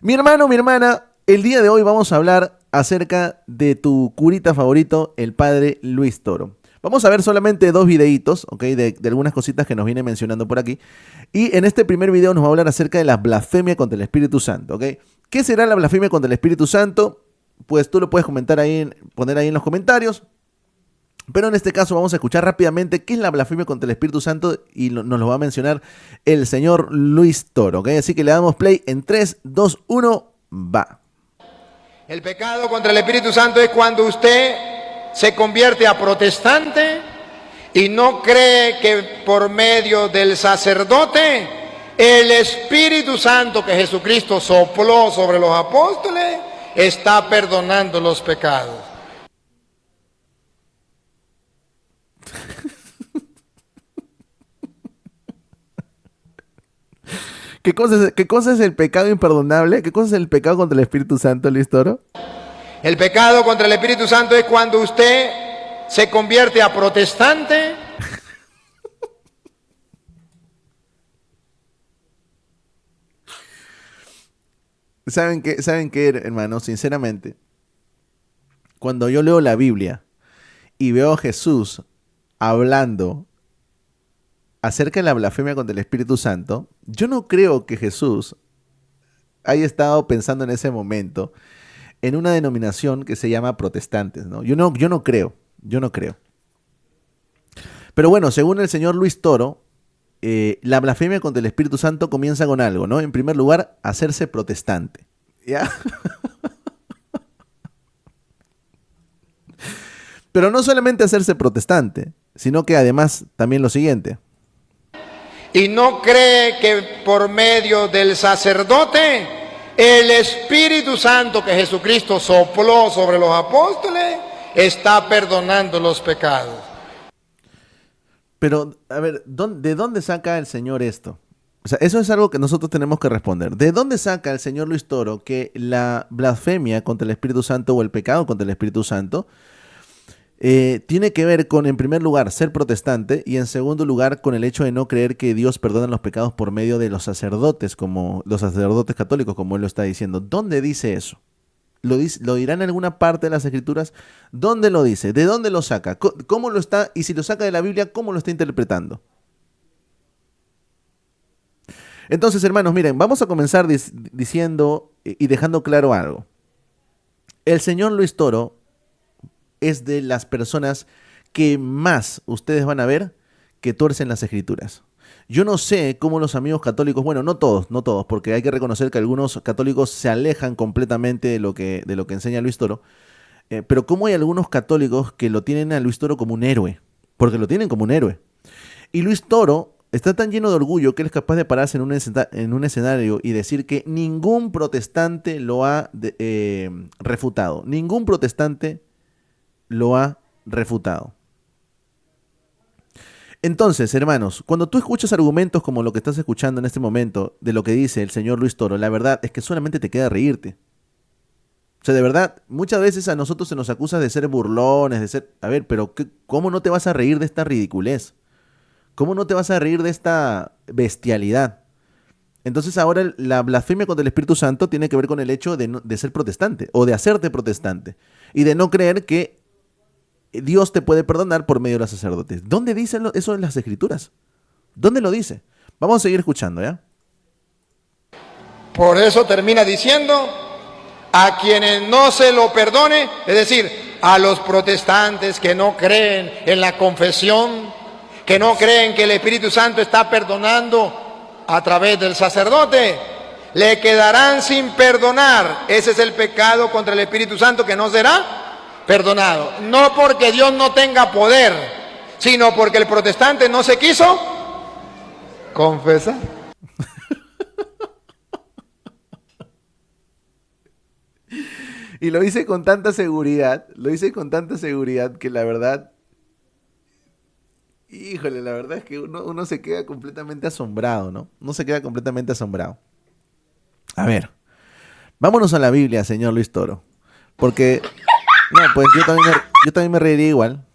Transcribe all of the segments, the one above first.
Mi hermano, mi hermana, el día de hoy vamos a hablar acerca de tu curita favorito, el padre Luis Toro. Vamos a ver solamente dos videitos, ¿ok? De algunas cositas que nos viene mencionando por aquí. Y en este primer video nos va a hablar acerca de la blasfemia contra el Espíritu Santo, ¿ok? ¿Qué será la blasfemia contra el Espíritu Santo? Pues tú lo puedes comentar ahí, poner ahí en los comentarios. Pero en este caso vamos a escuchar rápidamente qué es la blasfemia contra el Espíritu Santo y nos lo va a mencionar el señor Luis Toro, ¿ok? Así que le damos play en 3, 2, 1, va. El pecado contra el Espíritu Santo es cuando usted se convierte a protestante y no cree que por medio del sacerdote el Espíritu Santo que Jesucristo sopló sobre los apóstoles está perdonando los pecados. ¿Qué cosa es el pecado imperdonable? ¿Qué cosa es el pecado contra el Espíritu Santo, Luis Toro? El pecado contra el Espíritu Santo es cuando usted se convierte a protestante. ¿Saben qué, hermano? Sinceramente, cuando yo leo la Biblia y veo a Jesús hablando acerca de la blasfemia contra el Espíritu Santo, yo no creo que Jesús haya estado pensando en ese momento en una denominación que se llama protestantes, ¿no? Yo no creo. Pero bueno, según el señor Luis Toro, la blasfemia contra el Espíritu Santo comienza con algo, ¿no? En primer lugar, hacerse protestante, ¿ya? Pero no solamente hacerse protestante, sino que además también lo siguiente. Y no cree que por medio del sacerdote el Espíritu Santo que Jesucristo sopló sobre los apóstoles está perdonando los pecados. Pero, a ver, ¿de dónde saca el Señor esto? O sea, eso es algo que nosotros tenemos que responder. ¿De dónde saca el señor Luis Toro que la blasfemia contra el Espíritu Santo o el pecado contra el Espíritu Santo tiene que ver con, en primer lugar, ser protestante y en segundo lugar, con el hecho de no creer que Dios perdona los pecados por medio de los sacerdotes, como los sacerdotes católicos, como él lo está diciendo? ¿Dónde dice eso? ¿Lo dirá en alguna parte de las Escrituras? ¿Dónde lo dice? ¿De dónde lo saca? ¿Cómo lo está? Y si lo saca de la Biblia, ¿cómo lo está interpretando? Entonces, hermanos, miren, vamos a comenzar diciendo y dejando claro algo. El señor Luis Toro es de las personas que más ustedes van a ver que tuercen las Escrituras. Yo no sé cómo los amigos católicos, bueno, no todos, porque hay que reconocer que algunos católicos se alejan completamente de lo que enseña Luis Toro, pero cómo hay algunos católicos que lo tienen a Luis Toro como un héroe, porque lo tienen como un héroe. Y Luis Toro está tan lleno de orgullo que él es capaz de pararse en un escenario y decir que ningún protestante lo ha refutado. Ningún protestante lo ha refutado. Entonces, hermanos, cuando tú escuchas argumentos como lo que estás escuchando en este momento de lo que dice el señor Luis Toro, la verdad es que solamente te queda reírte. O sea, de verdad, muchas veces a nosotros se nos acusa de ser burlones, de ser... A ver, pero ¿cómo no te vas a reír de esta ridiculez? ¿Cómo no te vas a reír de esta bestialidad? Entonces ahora la blasfemia contra el Espíritu Santo tiene que ver con el hecho de ser protestante o de hacerte protestante y de no creer que Dios te puede perdonar por medio de los sacerdotes. ¿Dónde dice eso en las Escrituras? ¿Dónde lo dice? Vamos a seguir escuchando, ¿ya? Por eso termina diciendo, a quienes no se lo perdone, es decir, a los protestantes que no creen en la confesión, que no creen que el Espíritu Santo está perdonando a través del sacerdote, le quedarán sin perdonar. Ese es el pecado contra el Espíritu Santo que no será perdonado. No porque Dios no tenga poder, sino porque el protestante no se quiso confesar. Y lo dice con tanta seguridad, que la verdad, híjole, la verdad es que uno se queda completamente asombrado, ¿no? Uno se queda completamente asombrado. A ver, vámonos a la Biblia, señor Luis Toro, porque, no, pues yo también me reiría igual.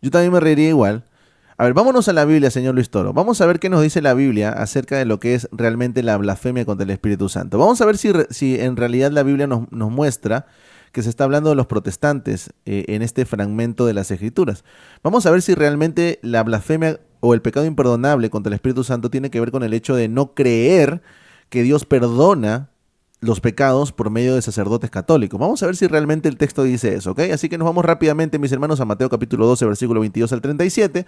Yo también me reiría igual. A ver, vámonos a la Biblia, señor Luis Toro. Vamos a ver qué nos dice la Biblia acerca de lo que es realmente la blasfemia contra el Espíritu Santo. Vamos a ver si en realidad la Biblia nos muestra que se está hablando de los protestantes en este fragmento de las Escrituras. Vamos a ver si realmente la blasfemia o el pecado imperdonable contra el Espíritu Santo tiene que ver con el hecho de no creer que Dios perdona los pecados por medio de sacerdotes católicos. Vamos a ver si realmente el texto dice eso, ¿ok? Así que nos vamos rápidamente, mis hermanos, a Mateo capítulo 12, versículo 22 al 37.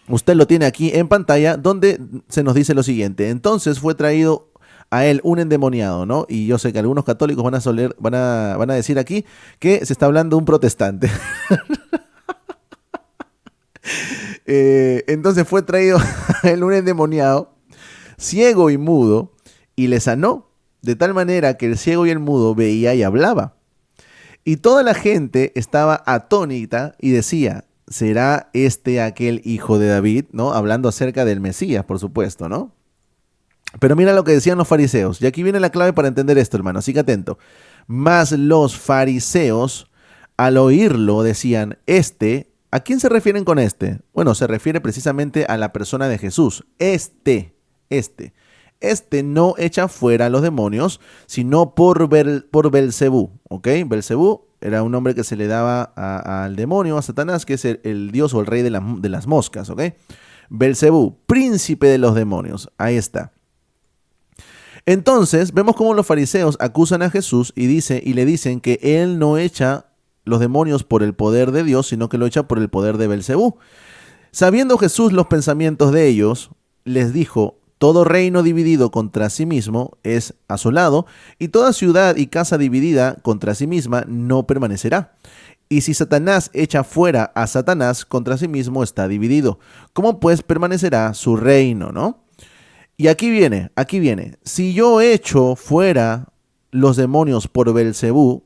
Usted lo tiene aquí en pantalla, donde se nos dice lo siguiente. Entonces fue traído a él un endemoniado, ¿no? Y yo sé que algunos católicos van a decir aquí que se está hablando de un protestante. Entonces fue traído a él un endemoniado, ciego y mudo, y le sanó, de tal manera que el ciego y el mudo veía y hablaba. Y toda la gente estaba atónita y decía, ¿será este aquel hijo de David? ¿No? Hablando acerca del Mesías, por supuesto, ¿no? Pero mira lo que decían los fariseos. Y aquí viene la clave para entender esto, hermano. Así que atento. Mas los fariseos, al oírlo, decían, ¿a quién se refieren con este? Bueno, se refiere precisamente a la persona de Jesús. Este no echa fuera a los demonios, sino por Belcebú, ¿ok? Belcebú era un nombre que se le daba al demonio, a Satanás, que es el dios o el rey de las moscas, ¿ok? Belcebú, príncipe de los demonios, ahí está. Entonces, vemos cómo los fariseos acusan a Jesús y le dicen que él no echa los demonios por el poder de Dios, sino que lo echa por el poder de Belcebú. Sabiendo Jesús los pensamientos de ellos, les dijo, todo reino dividido contra sí mismo es asolado, y toda ciudad y casa dividida contra sí misma no permanecerá. Y si Satanás echa fuera a Satanás, contra sí mismo está dividido. ¿Cómo pues permanecerá su reino, no? Y aquí viene. Si yo echo fuera los demonios por Belcebú,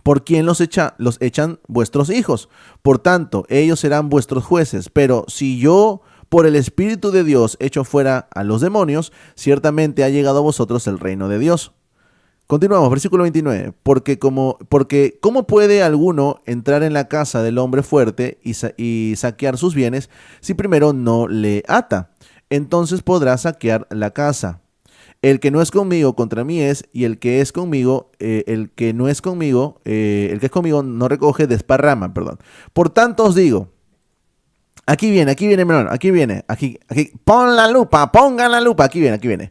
¿por quién los echan vuestros hijos? Por tanto, ellos serán vuestros jueces. Pero si yo por el Espíritu de Dios echo fuera a los demonios, ciertamente ha llegado a vosotros el reino de Dios. Continuamos, versículo 29. Porque ¿cómo puede alguno entrar en la casa del hombre fuerte y saquear sus bienes si primero no le ata? Entonces podrá saquear la casa. El que no es conmigo contra mí es, y el que es conmigo, el que es conmigo no recoge, desparrama, perdón. Por tanto os digo, aquí viene, hermano, aquí, pongan la lupa, aquí viene.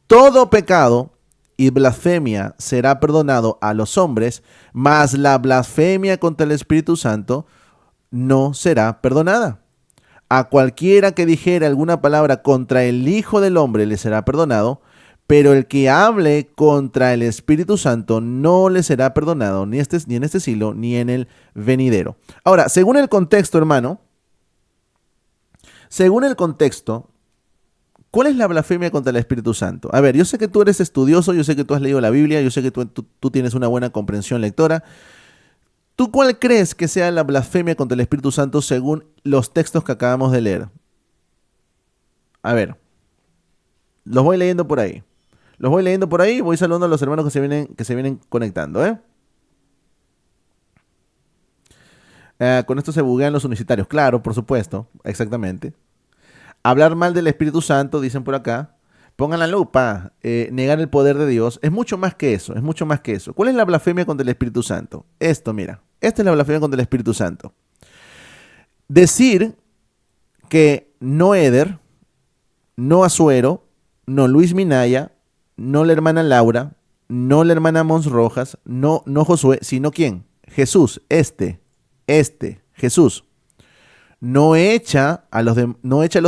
Todo pecado y blasfemia será perdonado a los hombres, mas la blasfemia contra el Espíritu Santo no será perdonada. A cualquiera que dijere alguna palabra contra el Hijo del Hombre le será perdonado, pero el que hable contra el Espíritu Santo no le será perdonado ni en este siglo ni en el venidero. Ahora, según el contexto, hermano, ¿cuál es la blasfemia contra el Espíritu Santo? A ver, yo sé que tú eres estudioso, yo sé que tú has leído la Biblia, yo sé que tú tienes una buena comprensión lectora. ¿Tú cuál crees que sea la blasfemia contra el Espíritu Santo según los textos que acabamos de leer? A ver, los voy leyendo por ahí. Voy saludando a los hermanos que se vienen conectando, ¿eh? Con esto se buguean los universitarios, claro, por supuesto, exactamente. Hablar mal del Espíritu Santo, dicen por acá. Pongan la lupa, negar el poder de Dios. Es mucho más que eso, ¿Cuál es la blasfemia contra el Espíritu Santo? Esta es la blasfemia contra el Espíritu Santo. Decir que no Eder, no Azuero, no Luis Minaya, no la hermana Laura, no la hermana Mons Rojas, no Josué, sino ¿quién? Jesús, Jesús. No echa a los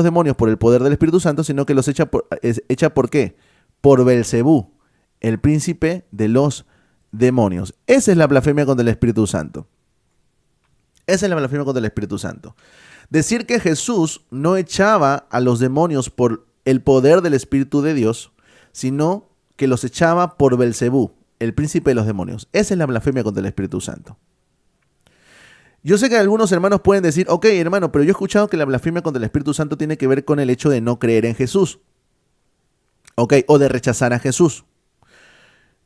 demonios por el poder del Espíritu Santo, sino que los echa ¿por qué? Por Belcebú, el príncipe de los demonios. Esa es la blasfemia contra el Espíritu Santo. Decir que Jesús no echaba a los demonios por el poder del Espíritu de Dios, sino que los echaba por Belcebú, el príncipe de los demonios. Esa es la blasfemia contra el Espíritu Santo. Yo sé que algunos hermanos pueden decir, ok, hermano, pero yo he escuchado que la blasfemia contra el Espíritu Santo tiene que ver con el hecho de no creer en Jesús. Ok, o de rechazar a Jesús.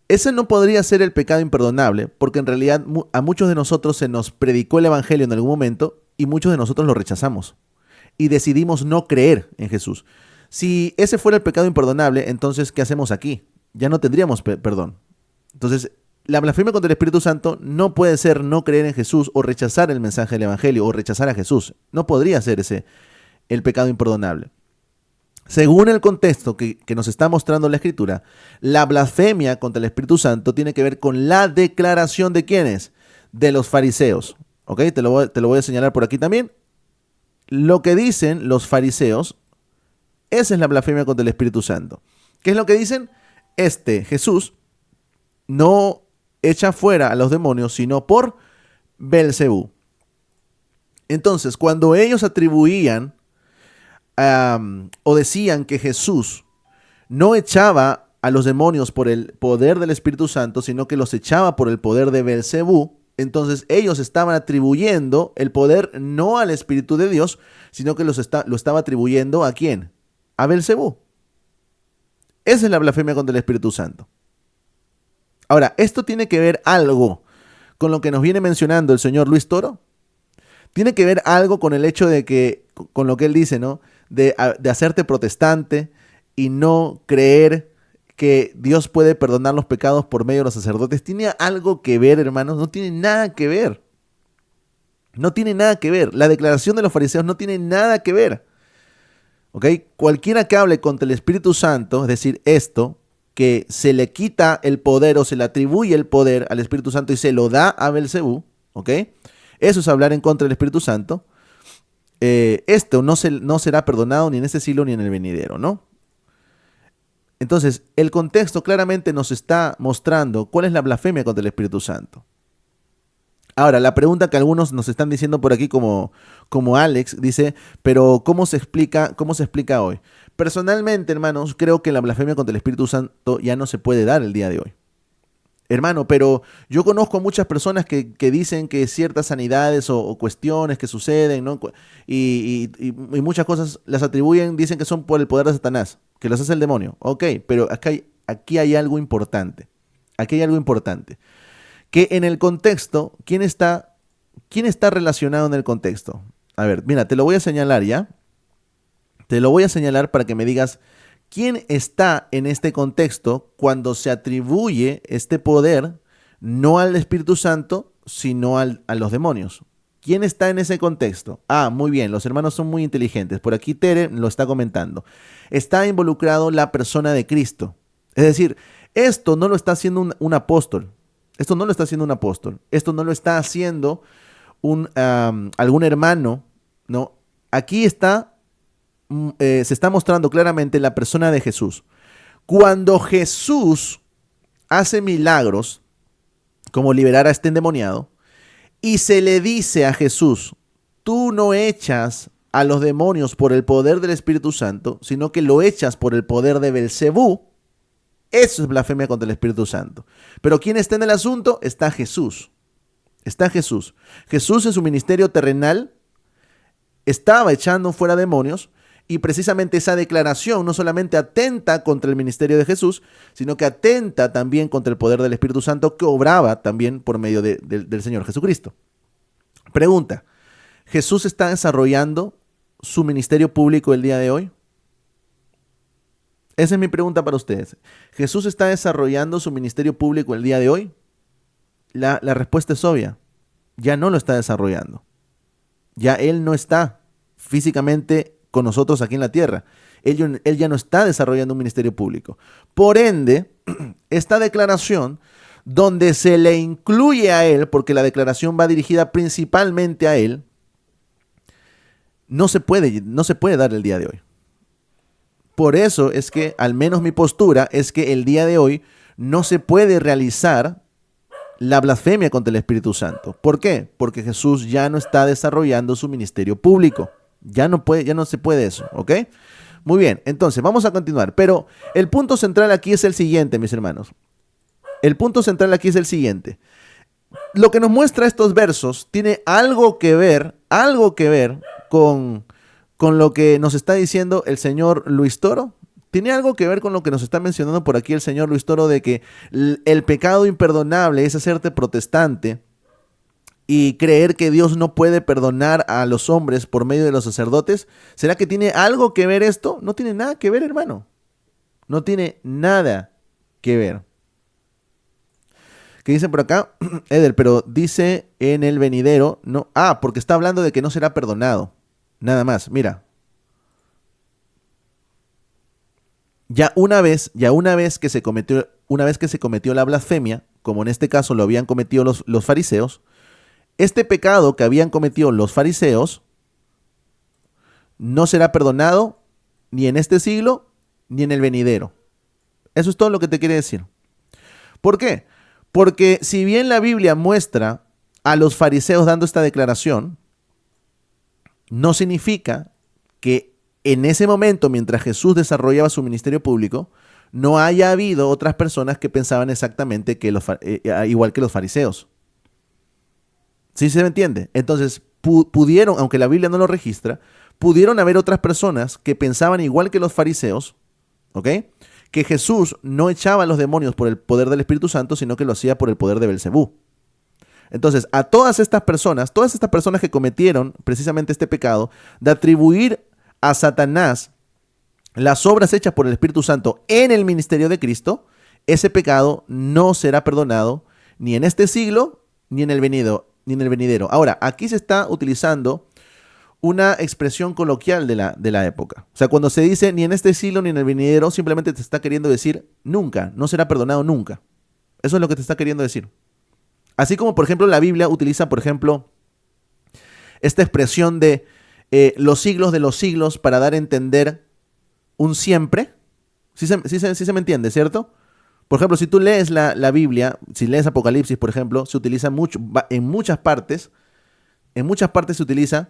Ese no podría ser el pecado imperdonable, porque en realidad a muchos de nosotros se nos predicó el evangelio en algún momento y muchos de nosotros lo rechazamos y decidimos no creer en Jesús. Si ese fuera el pecado imperdonable, entonces, ¿qué hacemos aquí? Ya no tendríamos perdón. Entonces, la blasfemia contra el Espíritu Santo no puede ser no creer en Jesús o rechazar el mensaje del Evangelio o rechazar a Jesús. No podría ser ese el pecado imperdonable. Según el contexto que nos está mostrando la Escritura, la blasfemia contra el Espíritu Santo tiene que ver con la declaración de ¿quiénes? De los fariseos. ¿Ok? Te lo voy a señalar por aquí también. Lo que dicen los fariseos, esa es la blasfemia contra el Espíritu Santo. ¿Qué es lo que dicen? Jesús, no echa fuera a los demonios, sino por Belcebú. Entonces, cuando ellos atribuían o decían que Jesús no echaba a los demonios por el poder del Espíritu Santo, sino que los echaba por el poder de Belcebú, entonces ellos estaban atribuyendo el poder no al Espíritu de Dios, sino que lo estaba atribuyendo ¿a quién? A Belcebú. Esa es la blasfemia contra el Espíritu Santo. Ahora, ¿esto tiene que ver algo con lo que nos viene mencionando el señor Luis Toro? Tiene que ver algo con el hecho de que, con lo que él dice, ¿no? De hacerte protestante y no creer que Dios puede perdonar los pecados por medio de los sacerdotes. ¿Tiene algo que ver, hermanos? No tiene nada que ver. No tiene nada que ver. La declaración de los fariseos no tiene nada que ver. ¿Ok? Cualquiera que hable contra el Espíritu Santo, es decir, esto, que se le quita el poder o se le atribuye el poder al Espíritu Santo y se lo da a Belcebú, ¿ok? Eso es hablar en contra del Espíritu Santo. Esto no será perdonado ni en este siglo ni en el venidero, ¿no? Entonces, el contexto claramente nos está mostrando cuál es la blasfemia contra el Espíritu Santo. Ahora, la pregunta que algunos nos están diciendo por aquí, como Alex, dice, pero ¿cómo se explica hoy? Personalmente, hermanos, creo que la blasfemia contra el Espíritu Santo ya no se puede dar el día de hoy. Hermano, pero yo conozco muchas personas que dicen que ciertas sanidades o cuestiones que suceden, ¿no? Y muchas cosas las atribuyen, dicen que son por el poder de Satanás, que los hace el demonio. Ok, pero aquí hay algo importante. Aquí hay algo importante. Que en el contexto, ¿quién está relacionado en el contexto? A ver, mira, te lo voy a señalar ya. Te lo voy a señalar para que me digas quién está en este contexto cuando se atribuye este poder no al Espíritu Santo, sino a los demonios. ¿Quién está en ese contexto? Ah, muy bien, los hermanos son muy inteligentes. Por aquí Tere lo está comentando. Está involucrado la persona de Cristo. Es decir, esto no lo está haciendo un apóstol. Esto no lo está haciendo un apóstol. Esto no lo está haciendo algún hermano, ¿no? Aquí se está mostrando claramente la persona de Jesús. Cuando Jesús hace milagros, como liberar a este endemoniado, y se le dice a Jesús, tú no echas a los demonios por el poder del Espíritu Santo, sino que lo echas por el poder de Belcebú, eso es blasfemia contra el Espíritu Santo. Pero ¿quién está en el asunto? Está Jesús. Está Jesús. Jesús en su ministerio terrenal estaba echando fuera demonios, y precisamente esa declaración no solamente atenta contra el ministerio de Jesús, sino que atenta también contra el poder del Espíritu Santo que obraba también por medio del Señor Jesucristo. Pregunta, ¿Jesús está desarrollando su ministerio público el día de hoy? Esa es mi pregunta para ustedes. ¿Jesús está desarrollando su ministerio público el día de hoy? La respuesta es obvia. Ya no lo está desarrollando. Ya Él no está físicamente con nosotros aquí en la tierra. Él ya no está desarrollando un ministerio público. Por ende, esta declaración, donde se le incluye a Él, porque la declaración va dirigida principalmente a Él, no se puede dar el día de hoy. Por eso es que, al menos mi postura, es que el día de hoy no se puede realizar la blasfemia contra el Espíritu Santo. ¿Por qué? Porque Jesús ya no está desarrollando su ministerio público. Ya no se puede eso, ¿ok? Muy bien, entonces vamos a continuar. Pero el punto central aquí es el siguiente, mis hermanos. El punto central aquí es el siguiente. Lo que nos muestra estos versos tiene algo que ver con lo que nos está diciendo el señor Luis Toro. Tiene algo que ver con lo que nos está mencionando por aquí el señor Luis Toro, de que el pecado imperdonable es hacerte protestante y creer que Dios no puede perdonar a los hombres por medio de los sacerdotes? ¿Será que tiene algo que ver esto? No tiene nada que ver, hermano. No tiene nada que ver. ¿Qué dicen por acá? Eder, pero dice en el venidero, no, porque está hablando de que no será perdonado. Nada más, mira. Una vez que se cometió la blasfemia, como en este caso lo habían cometido los fariseos, este pecado que habían cometido los fariseos no será perdonado ni en este siglo ni en el venidero. Eso es todo lo que te quiere decir. ¿Por qué? Porque si bien la Biblia muestra a los fariseos dando esta declaración, no significa que en ese momento, mientras Jesús desarrollaba su ministerio público, no haya habido otras personas que pensaban exactamente igual que los fariseos. ¿Sí se me entiende? Entonces, pudieron, aunque la Biblia no lo registra, pudieron haber otras personas que pensaban igual que los fariseos, ¿ok? Que Jesús no echaba a los demonios por el poder del Espíritu Santo, sino que lo hacía por el poder de Belcebú. Entonces, a todas estas personas que cometieron precisamente este pecado de atribuir a Satanás las obras hechas por el Espíritu Santo en el ministerio de Cristo, ese pecado no será perdonado ni en este siglo ni en el venidero. Ahora, aquí se está utilizando una expresión coloquial de la época. O sea, cuando se dice ni en este siglo ni en el venidero, simplemente te está queriendo decir nunca, no será perdonado nunca. Eso es lo que te está queriendo decir. Así como, por ejemplo, la Biblia utiliza, por ejemplo, esta expresión de los siglos de los siglos para dar a entender un siempre. Sí se me entiende, ¿cierto? Por ejemplo, si tú lees la Biblia, si lees Apocalipsis, por ejemplo, se utiliza mucho, en muchas partes se utiliza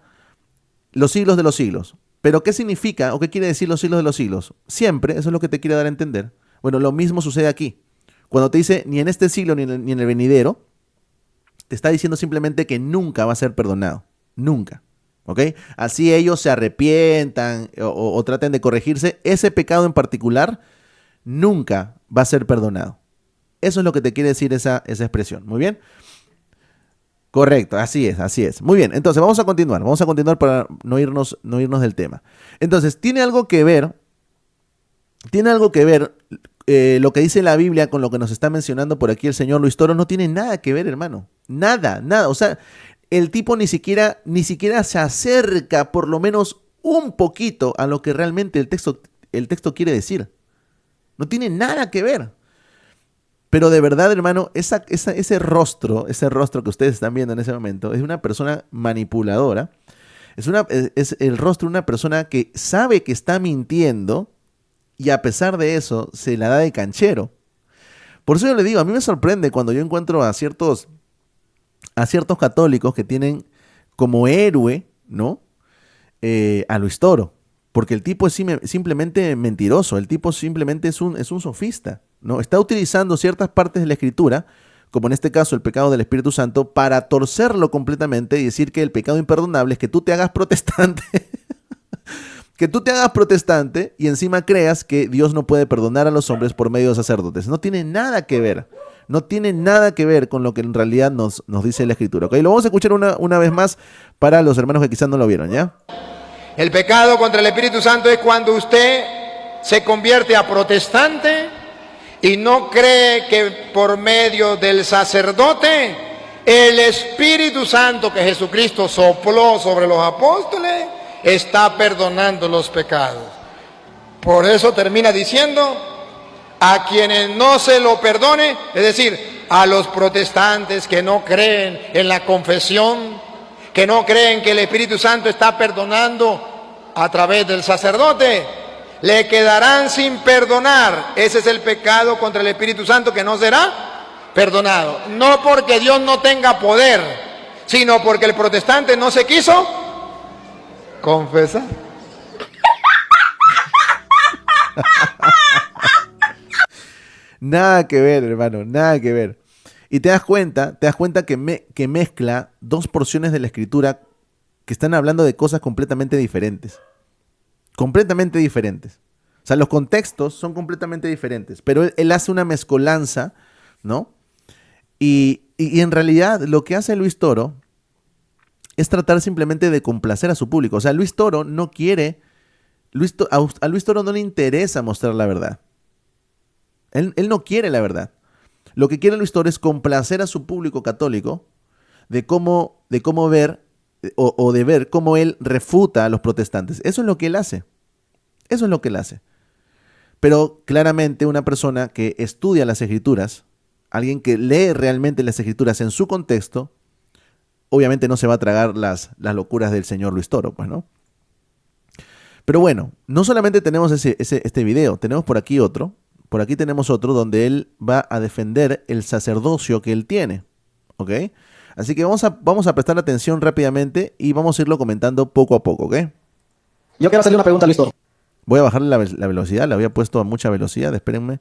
los siglos de los siglos. ¿Pero qué significa o qué quiere decir los siglos de los siglos? Siempre, eso es lo que te quiere dar a entender. Bueno, lo mismo sucede aquí. Cuando te dice ni en este siglo ni en el venidero, te está diciendo simplemente que nunca va a ser perdonado. Nunca. ¿Ok? Así ellos se arrepientan o traten de corregirse, ese pecado en particular nunca va a ser perdonado. Eso es lo que te quiere decir esa expresión. ¿Muy bien? Correcto, así es. Muy bien, entonces vamos a continuar para no irnos del tema. Entonces, tiene algo que ver lo que dice la Biblia con lo que nos está mencionando por aquí el señor Luis Toro. No tiene nada que ver, hermano. Nada. O sea, el tipo ni siquiera se acerca por lo menos un poquito a lo que realmente el texto quiere decir. No tiene nada que ver. Pero de verdad, hermano, ese rostro que ustedes están viendo en ese momento es una persona manipuladora. Es el rostro de una persona que sabe que está mintiendo y a pesar de eso se la da de canchero. Por eso yo le digo, a mí me sorprende cuando yo encuentro a ciertos católicos que tienen como héroe, ¿no? A Luis Toro. Porque el tipo es simplemente mentiroso, el tipo simplemente es un sofista, ¿no? Está utilizando ciertas partes de la Escritura, como en este caso el pecado del Espíritu Santo, para torcerlo completamente y decir que el pecado imperdonable es que tú te hagas protestante, y encima creas que Dios no puede perdonar a los hombres por medio de sacerdotes. No tiene nada que ver. No tiene nada que ver con lo que en realidad nos dice la Escritura. ¿Ok? Lo vamos a escuchar una vez más para los hermanos que quizás no lo vieron, ¿ya? El pecado contra el Espíritu Santo es cuando usted se convierte a protestante y no cree que por medio del sacerdote el Espíritu Santo que Jesucristo sopló sobre los apóstoles está perdonando los pecados. Por eso termina diciendo, a quienes no se lo perdone, es decir, a los protestantes que no creen en la confesión, que no creen que el Espíritu Santo está perdonando a través del sacerdote, le quedarán sin perdonar. Ese es el pecado contra el Espíritu Santo que no será perdonado. No porque Dios no tenga poder, sino porque el protestante no se quiso confesar. Nada que ver, hermano, nada que ver. Y te das cuenta que mezcla dos porciones de la Escritura que están hablando de cosas completamente diferentes. Completamente diferentes. O sea, los contextos son completamente diferentes, pero él hace una mezcolanza, ¿no? Y en realidad lo que hace Luis Toro es tratar simplemente de complacer a su público. O sea, Luis Toro no quiere, a Luis Toro no le interesa mostrar la verdad. Él no quiere la verdad. Lo que quiere Luis Toro es complacer a su público católico de cómo ver o de ver cómo él refuta a los protestantes. Eso es lo que él hace. Eso es lo que él hace. Pero claramente una persona que estudia las escrituras, alguien que lee realmente las escrituras en su contexto, obviamente no se va a tragar las locuras del señor Luis Toro, pues, ¿no? Pero bueno, no solamente tenemos este video, tenemos por aquí otro. Por aquí tenemos otro donde él va a defender el sacerdocio que él tiene, ¿ok? Así que vamos a prestar atención rápidamente y vamos a irlo comentando poco a poco, ¿ok? Yo quiero hacerle una pregunta a Luis Toro. Voy a bajarle la velocidad, la había puesto a mucha velocidad, espérenme.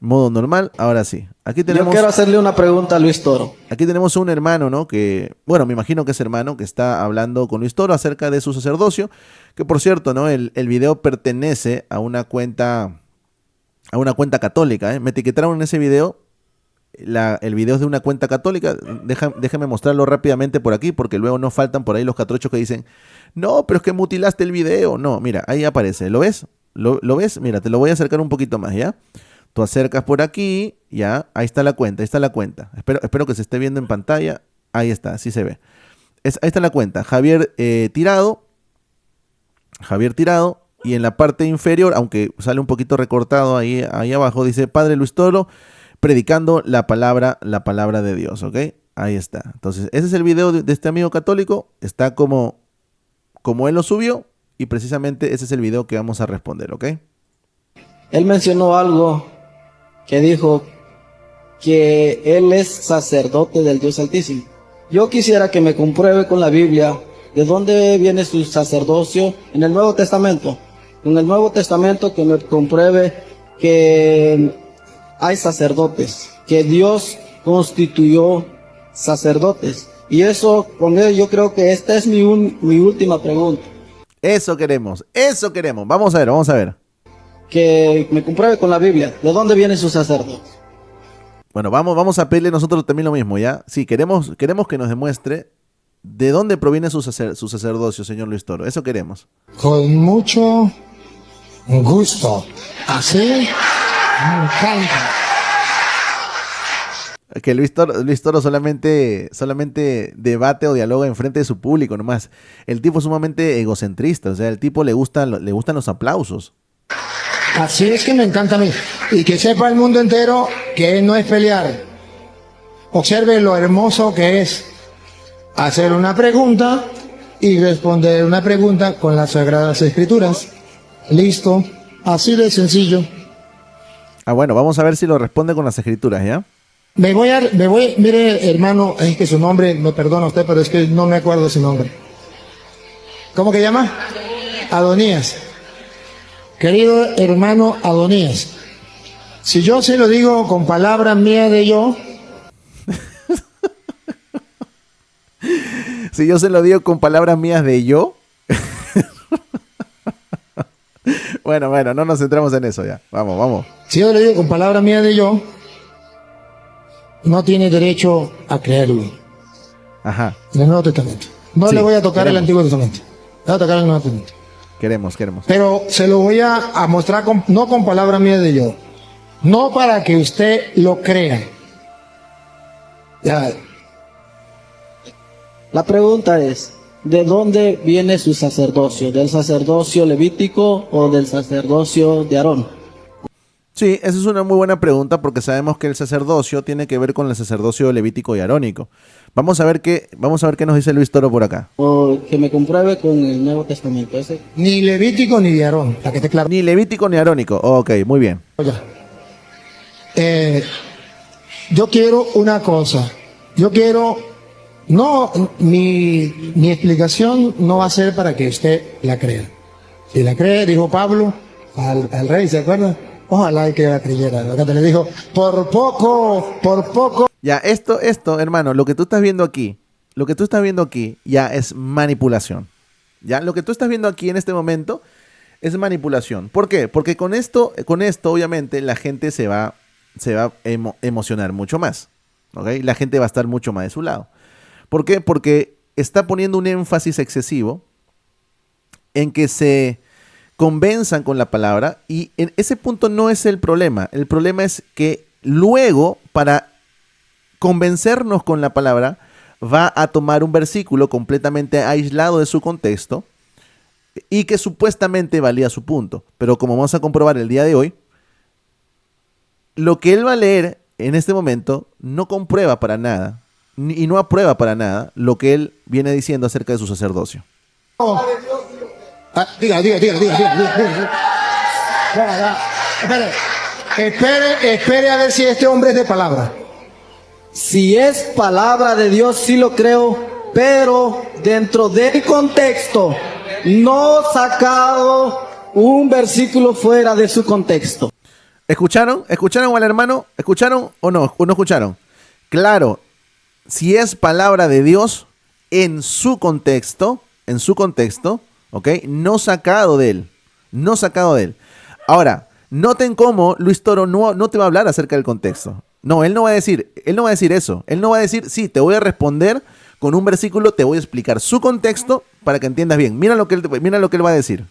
Modo normal, ahora sí. Yo quiero hacerle una pregunta a Luis Toro. Aquí tenemos un hermano, ¿no? Que, bueno, me imagino que es hermano, que está hablando con Luis Toro acerca de su sacerdocio, que por cierto, ¿no? El video pertenece a una cuenta católica, ¿eh? Me etiquetaron en ese video. El video es de una cuenta católica. Déjame mostrarlo rápidamente por aquí, porque luego no faltan por ahí los catrochos que dicen, no, pero es que mutilaste el video. No, mira, ahí aparece. ¿Lo ves? ¿Lo ves? Mira, te lo voy a acercar un poquito más, ¿ya? Tú acercas por aquí, ya, ahí está la cuenta, Espero que se esté viendo en pantalla. Ahí está, así se ve. Ahí está la cuenta. Javier Tirado, y en la parte inferior, aunque sale un poquito recortado ahí abajo, dice Padre Luis Toro predicando la palabra de Dios, ¿ok? Ahí está. Entonces, ese es el video de este amigo católico. Está como él lo subió, y precisamente ese es el video que vamos a responder, ¿ok? Él mencionó algo que dijo que él es sacerdote del Dios Altísimo. Yo quisiera que me compruebe con la Biblia de dónde viene su sacerdocio en el Nuevo Testamento. En el Nuevo Testamento que me compruebe que hay sacerdotes, que Dios constituyó sacerdotes. Y eso, con él, yo creo que esta es mi última pregunta. Eso queremos. Vamos a ver. Que me compruebe con la Biblia de dónde vienen sus sacerdotes. Bueno, vamos a pedirle nosotros también lo mismo, ¿ya? Sí, queremos que nos demuestre de dónde proviene su sacerdocio, señor Luis Toro. Eso queremos. Con mucho gusto. Así me encanta. Que Luis Toro solamente debate o dialoga en frente de su público nomás. El tipo es sumamente egocentrista, o sea, el tipo le gustan los aplausos. Así es que me encanta a mí. Y que sepa el mundo entero que no es pelear. Observe lo hermoso que es hacer una pregunta y responder una pregunta con las Sagradas Escrituras. Listo. Así de sencillo. Bueno, vamos a ver si lo responde con las Escrituras, ¿ya? Mire, hermano, es que su nombre, me perdona usted, pero es que no me acuerdo su nombre. ¿Cómo que llama? Adonías. Querido hermano Adonías, si yo se lo digo con palabras mías de yo. Si yo se lo digo con palabras mías de yo. Bueno, no nos centramos en eso ya. Vamos. Si yo le digo con palabras mías de yo, no tiene derecho a creerlo. Ajá. En el Nuevo Testamento. No le voy a tocar el Antiguo Testamento. Le voy a tocar el Nuevo Testamento. Queremos. Pero se lo voy a mostrar no con palabras mías de yo. No para que usted lo crea. Ya. La pregunta es, ¿de dónde viene su sacerdocio? ¿Del sacerdocio levítico o del sacerdocio de Aarón? Sí, esa es una muy buena pregunta porque sabemos que el sacerdocio tiene que ver con el sacerdocio levítico y arónico. Vamos a ver qué nos dice Luis Toro por acá. O que me compruebe con el Nuevo Testamento. ¿Ese? Ni levítico ni de Aarón, para que esté claro. Ni levítico ni arónico. Ok, muy bien. Yo quiero una cosa. Mi explicación no va a ser para que usted la crea. Si la cree, dijo Pablo al rey, ¿se acuerda? Ojalá que la creyera. Lo que le dijo, por poco. Ya, esto, hermano, lo que tú estás viendo aquí ya es manipulación. Ya, lo que tú estás viendo aquí en este momento es manipulación. ¿Por qué? Porque con esto, obviamente, la gente se va a emocionar mucho más. ¿Ok? La gente va a estar mucho más de su lado. ¿Por qué? Porque está poniendo un énfasis excesivo en que se convenzan con la palabra, y en ese punto no es el problema. El problema es que luego, para convencernos con la palabra, va a tomar un versículo completamente aislado de su contexto y que supuestamente valía su punto. Pero como vamos a comprobar el día de hoy, lo que él va a leer en este momento no comprueba para nada y no aprueba para nada lo que él viene diciendo acerca de su sacerdocio. Diga. Espere a ver si este hombre es de palabra. Si es palabra de Dios, sí lo creo, pero dentro del contexto, no sacado un versículo fuera de su contexto. ¿Escucharon? ¿Escucharon al hermano? ¿Escucharon o no? ¿O no escucharon? Claro, si es palabra de Dios en su contexto, ¿ok? No sacado de él. No sacado de él. Ahora, noten cómo Luis Toro no te va a hablar acerca del contexto. No, él no va a decir eso. Él no va a decir, sí, te voy a responder con un versículo, te voy a explicar su contexto para que entiendas bien. Mira lo que él va a decir.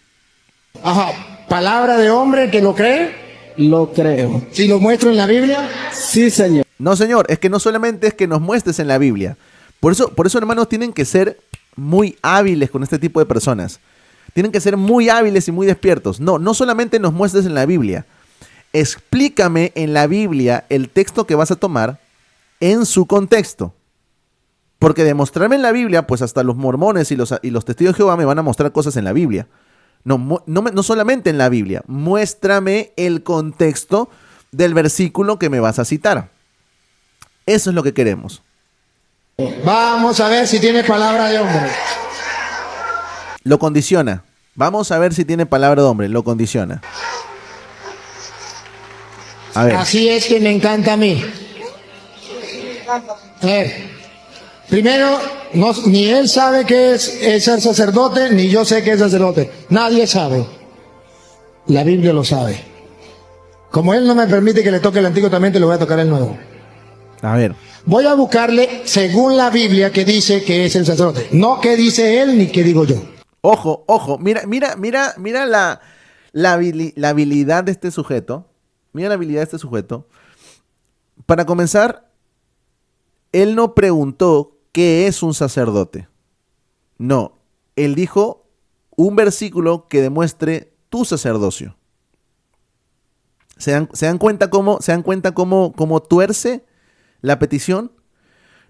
Ajá, palabra de hombre que lo cree. Lo creo. Si lo muestro en la Biblia. Sí, señor. No, señor, es que no solamente es que nos muestres en la Biblia. Por eso, hermanos, tienen que ser muy hábiles con este tipo de personas. Tienen que ser muy hábiles y muy despiertos. No solamente nos muestres en la Biblia. Explícame en la Biblia el texto que vas a tomar en su contexto. Porque demostrarme en la Biblia, pues hasta los mormones y los testigos de Jehová me van a mostrar cosas en la Biblia. No solamente en la Biblia. Muéstrame el contexto del versículo que me vas a citar. Eso es lo que queremos. Vamos a ver si tiene palabra de hombre. Lo condiciona. Vamos a ver si tiene palabra de hombre. Lo condiciona. A ver. Así es que me encanta a mí. A ver. Primero, ni él sabe qué es ser sacerdote, ni yo sé qué es sacerdote. Nadie sabe. La Biblia lo sabe. Como él no me permite que le toque el Antiguo Testamento, le voy a tocar el Nuevo. A ver. Voy a buscarle, según la Biblia, que dice que es el sacerdote. No qué dice él, ni qué digo yo. Ojo. Mira la habilidad de este sujeto. Mira la habilidad de este sujeto. Para comenzar, él no preguntó qué es un sacerdote. No, él dijo un versículo que demuestre tu sacerdocio. ¿Se dan cuenta cómo tuerce la petición?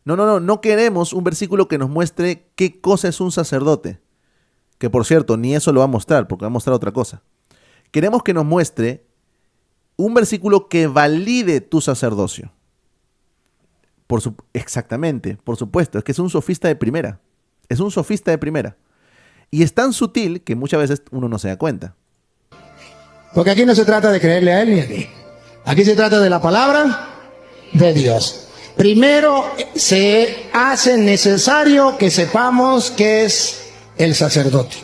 No queremos un versículo que nos muestre qué cosa es un sacerdote. Que por cierto, ni eso lo va a mostrar, porque va a mostrar otra cosa. Queremos que nos muestre un versículo que valide tu sacerdocio. Exactamente, por supuesto, es que es un sofista de primera. Es un sofista de primera. Y es tan sutil que muchas veces uno no se da cuenta. Porque aquí no se trata de creerle a él ni a mí. Aquí se trata de la palabra de Dios. Primero se hace necesario que sepamos qué es el sacerdote,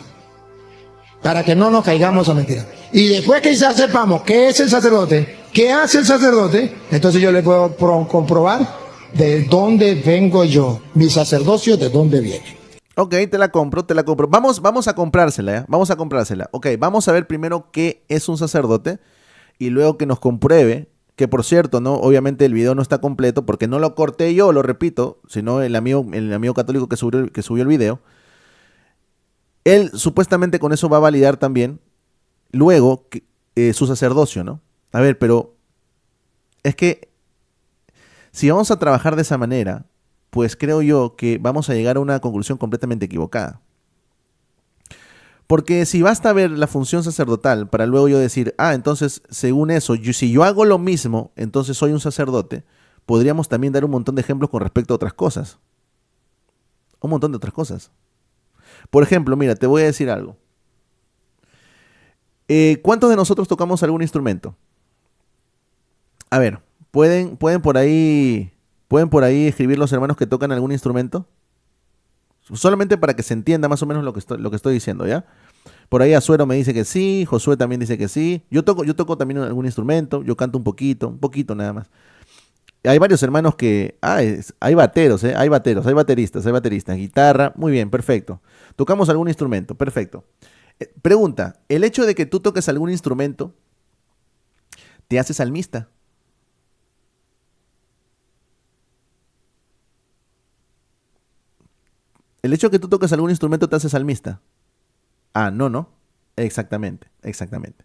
para que no nos caigamos a mentiras. Y después que ya sepamos qué es el sacerdote, qué hace el sacerdote, entonces yo le puedo comprobar de dónde vengo yo, mi sacerdocio, de dónde viene. Ok, te la compro. Vamos a comprársela, ¿ya? Vamos a comprársela. Ok, vamos a ver primero qué es un sacerdote y luego que nos compruebe, que por cierto, no, obviamente el video no está completo porque no lo corté yo, lo repito, sino el amigo católico que subió el video. Él supuestamente con eso va a validar también luego su sacerdocio, ¿no? A ver, pero es que si vamos a trabajar de esa manera, pues creo yo que vamos a llegar a una conclusión completamente equivocada. Porque si basta ver la función sacerdotal para luego yo decir, entonces según eso, si yo hago lo mismo, entonces soy un sacerdote, podríamos también dar un montón de ejemplos con respecto a otras cosas. Un montón de otras cosas. Por ejemplo, mira, te voy a decir algo. ¿Cuántos de nosotros tocamos algún instrumento? A ver, ¿pueden por ahí escribir los hermanos que tocan algún instrumento? Solamente para que se entienda más o menos lo que estoy diciendo, ¿ya? Por ahí Azuero me dice que sí, Josué también dice que sí. Yo toco también algún instrumento, yo canto un poquito nada más. hay varios hermanos que, hay bateros, hay bateros, hay bateristas, guitarra, muy bien, perfecto. Tocamos algún instrumento, perfecto. Pregunta, ¿el hecho de que tú toques algún instrumento te hace salmista? ¿El hecho de que tú toques algún instrumento te hace salmista? Ah, no, no. Exactamente, exactamente.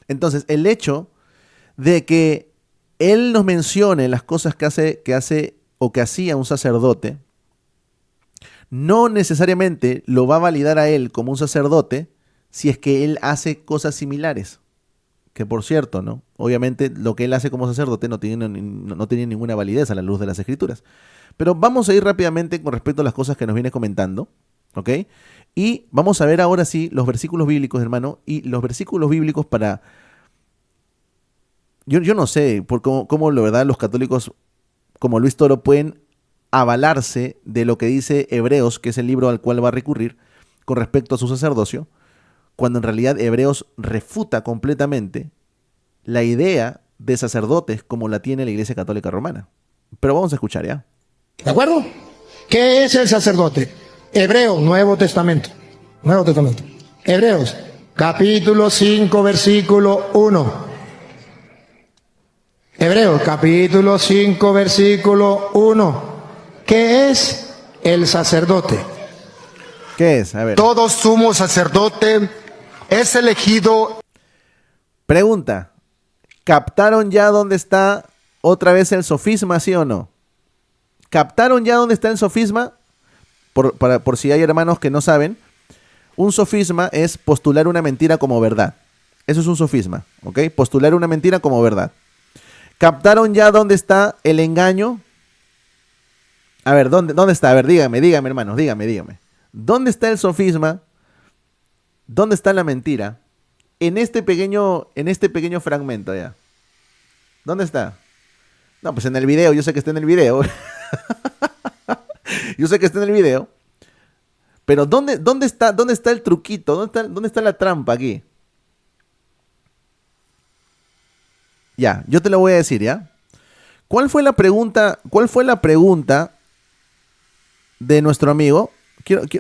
Entonces, el hecho de que él nos mencione las cosas que hace o que hacía un sacerdote, no necesariamente lo va a validar a él como un sacerdote si es que él hace cosas similares. Que por cierto, ¿no? Obviamente lo que él hace como sacerdote no tiene ninguna validez a la luz de las escrituras. Pero vamos a ir rápidamente con respecto a las cosas que nos viene comentando, ¿ok? Y vamos a ver ahora sí los versículos bíblicos, hermano, y los versículos bíblicos para... Yo no sé por cómo la verdad los católicos como Luis Toro pueden avalarse de lo que dice Hebreos, que es el libro al cual va a recurrir con respecto a su sacerdocio, cuando en realidad Hebreos refuta completamente la idea de sacerdotes como la tiene la Iglesia Católica Romana. Pero vamos a escuchar, ¿ya? ¿De acuerdo? ¿Qué es el sacerdote? Hebreos, Nuevo Testamento. Nuevo Testamento. Hebreos, capítulo 5, versículo 1. Hebreos, capítulo 5, versículo 1. ¿Qué es el sacerdote? ¿Qué es? A ver. Todo sumo sacerdote es elegido. Pregunta. ¿Captaron ya dónde está otra vez el sofisma, sí o no? ¿Captaron ya dónde está el sofisma? Por si hay hermanos que no saben, un sofisma es postular una mentira como verdad. Eso es un sofisma, ¿ok? Postular una mentira como verdad. ¿Captaron ya dónde está el engaño? A ver, ¿dónde está? A ver, dígame, hermanos, dígame. ¿Dónde está el sofisma? ¿Dónde está la mentira? En este pequeño fragmento ya. ¿Dónde está? No, pues en el video, yo sé que está en el video. Yo sé que está en el video. Pero ¿dónde está el truquito? ¿Dónde está la trampa aquí? Ya, yo te lo voy a decir, ¿ya? ¿Cuál fue la pregunta de nuestro amigo?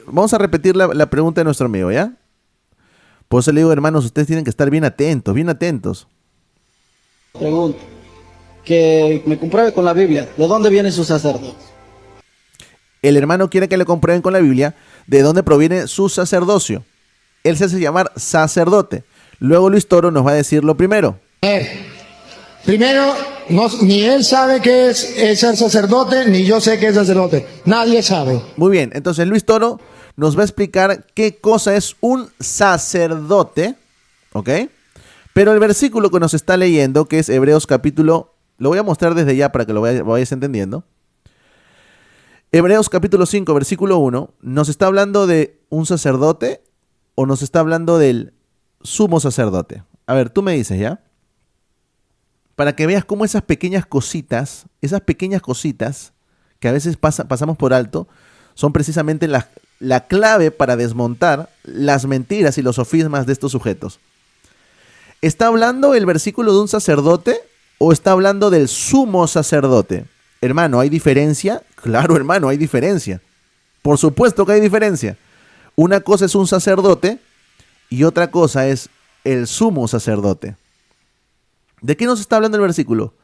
Vamos a repetir la pregunta de nuestro amigo, ¿ya? Por eso le digo, hermanos, ustedes tienen que estar bien atentos, bien atentos. Pregunto, que me compruebe con la Biblia, ¿de dónde viene su sacerdote? El hermano quiere que le comprueben con la Biblia de dónde proviene su sacerdocio. Él se hace llamar sacerdote. Luego Luis Toro nos va a decir lo primero. Primero, ni él sabe qué es ser sacerdote, ni yo sé qué es sacerdote. Nadie sabe. Muy bien, entonces Luis Toro nos va a explicar qué cosa es un sacerdote, ¿ok? Pero el versículo que nos está leyendo, que es Hebreos capítulo, lo voy a mostrar desde ya para que lo vayas entendiendo. Hebreos capítulo 5, versículo 1, ¿nos está hablando de un sacerdote o nos está hablando del sumo sacerdote? A ver, tú me dices, ¿ya? Para que veas cómo esas pequeñas cositas que a veces pasamos por alto, son precisamente la clave para desmontar las mentiras y los sofismas de estos sujetos. ¿Está hablando el versículo de un sacerdote o está hablando del sumo sacerdote? Hermano, ¿hay diferencia? Claro, hermano, hay diferencia. Por supuesto que hay diferencia. Una cosa es un sacerdote y otra cosa es el sumo sacerdote. ¿De qué nos está hablando el versículo?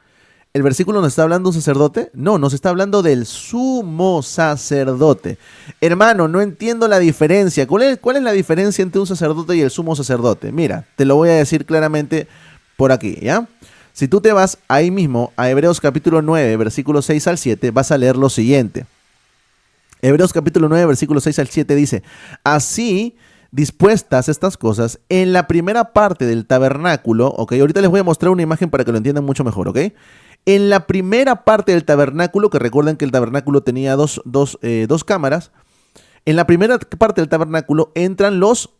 ¿El versículo nos está hablando de un sacerdote? No, nos está hablando del sumo sacerdote. Hermano, no entiendo la diferencia. ¿Cuál es la diferencia entre un sacerdote y el sumo sacerdote? Mira, te lo voy a decir claramente por aquí, ¿ya? Si tú te vas ahí mismo a Hebreos capítulo 9, versículos 6 al 7, vas a leer lo siguiente. Hebreos capítulo 9, versículos 6 al 7 dice: así dispuestas estas cosas en la primera parte del tabernáculo, ok, ahorita les voy a mostrar una imagen para que lo entiendan mucho mejor, ok. En la primera parte del tabernáculo, que recuerden que el tabernáculo tenía dos cámaras, en la primera parte del tabernáculo entran los...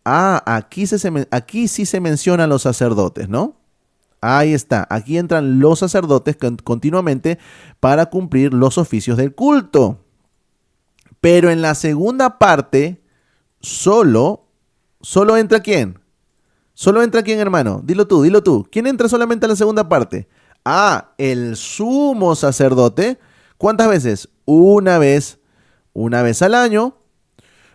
aquí sí se mencionan los sacerdotes, ¿no? Ahí está, aquí entran los sacerdotes continuamente para cumplir los oficios del culto. Pero en la segunda parte, solo entra ¿quién? Solo entra ¿quién, hermano? Dilo tú. ¿Quién entra solamente a la segunda parte? El sumo sacerdote, ¿cuántas veces? Una vez al año,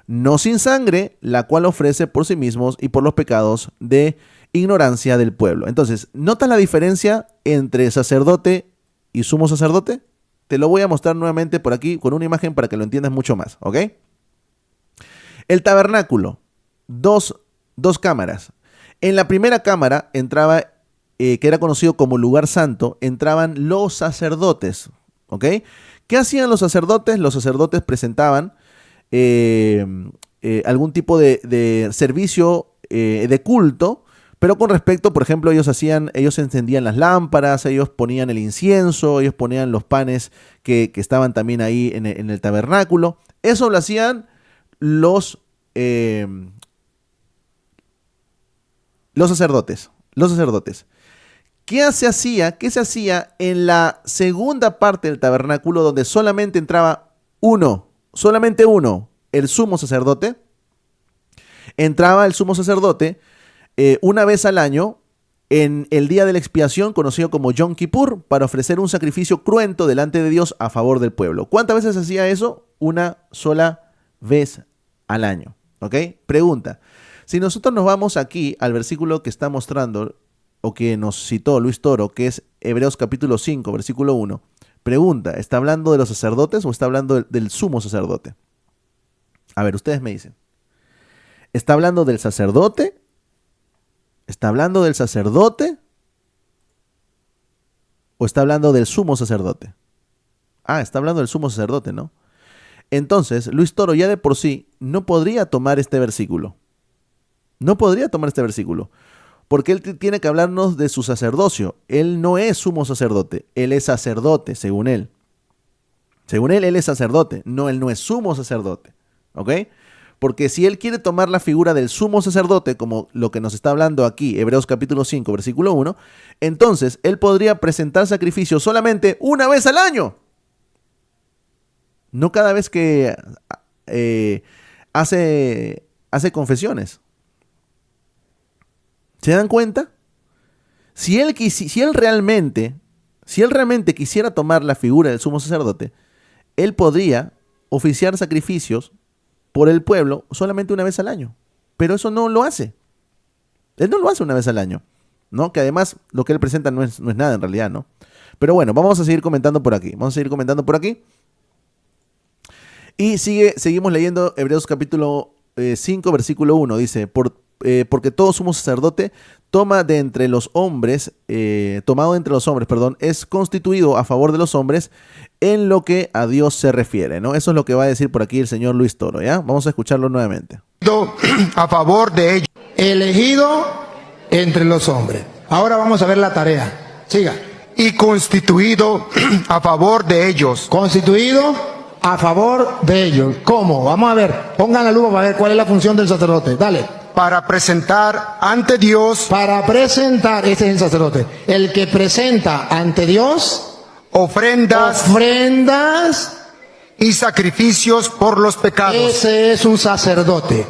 no sin sangre, la cual ofrece por sí mismos y por los pecados de ignorancia del pueblo. Entonces, ¿notas la diferencia entre sacerdote y sumo sacerdote? Te lo voy a mostrar nuevamente por aquí con una imagen para que lo entiendas mucho más, ¿ok? El tabernáculo, dos cámaras. En la primera cámara entraba, que era conocido como lugar santo, entraban los sacerdotes, ¿ok? ¿Qué hacían los sacerdotes? Los sacerdotes presentaban algún tipo de servicio de culto, pero con respecto, por ejemplo, ellos encendían las lámparas, ellos ponían el incienso, ellos ponían los panes que estaban también ahí en el tabernáculo. Eso lo hacían los sacerdotes. ¿Qué se hacía en la segunda parte del tabernáculo donde solamente entraba solamente uno, el sumo sacerdote? Entraba el sumo sacerdote una vez al año en el día de la expiación, conocido como Yom Kippur, para ofrecer un sacrificio cruento delante de Dios a favor del pueblo. ¿Cuántas veces hacía eso? Una sola vez al año. ¿Ok? Pregunta. Si nosotros nos vamos aquí al versículo que está mostrando, o que nos citó Luis Toro, que es Hebreos capítulo 5, versículo 1. Pregunta, ¿está hablando de los sacerdotes o está hablando del sumo sacerdote? A ver, ustedes me dicen. ¿Está hablando del sacerdote? ¿Está hablando del sacerdote? ¿O está hablando del sumo sacerdote? Está hablando del sumo sacerdote, ¿no? Entonces, Luis Toro ya de por sí no podría tomar este versículo. No podría tomar este versículo. Porque él tiene que hablarnos de su sacerdocio. Él no es sumo sacerdote, él es sacerdote, según él. Según él es sacerdote. No, él no es sumo sacerdote. ¿Ok? Porque si él quiere tomar la figura del sumo sacerdote, como lo que nos está hablando aquí, Hebreos capítulo 5, versículo 1, entonces él podría presentar sacrificios solamente una vez al año. No cada vez que hace confesiones. ¿Se dan cuenta? Si él realmente quisiera tomar la figura del sumo sacerdote, él podría oficiar sacrificios por el pueblo solamente una vez al año. Pero eso no lo hace. Él no lo hace una vez al año, ¿no? Que además lo que él presenta no es nada en realidad, ¿no? Pero bueno, vamos a seguir comentando por aquí. Y seguimos leyendo Hebreos capítulo 5, versículo 1. Dice, porque todo sumo sacerdote tomado de entre los hombres, es constituido a favor de los hombres en lo que a Dios se refiere, ¿no? Eso es lo que va a decir por aquí el señor Luis Toro, ¿ya? Vamos a escucharlo nuevamente. A favor de ellos. Elegido entre los hombres. Ahora vamos a ver la tarea. Siga. Y constituido a favor de ellos. Constituido a favor de ellos. ¿Cómo? Vamos a ver. Pongan la lupa para ver cuál es la función del sacerdote. Dale. Para presentar ante Dios. Para presentar, ese es el sacerdote. El que presenta ante Dios ofrendas y sacrificios por los pecados. Ese es un sacerdote.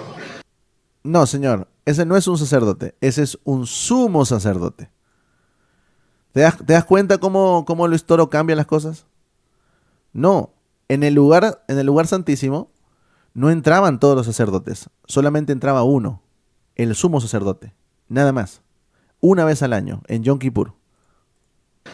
No, señor, ese no es un sacerdote, ese es un sumo sacerdote. ¿Te das cuenta cómo Luis Toro cambia las cosas? No, en el lugar santísimo no entraban todos los sacerdotes, solamente entraba uno, el sumo sacerdote, nada más, una vez al año, en Yom Kippur.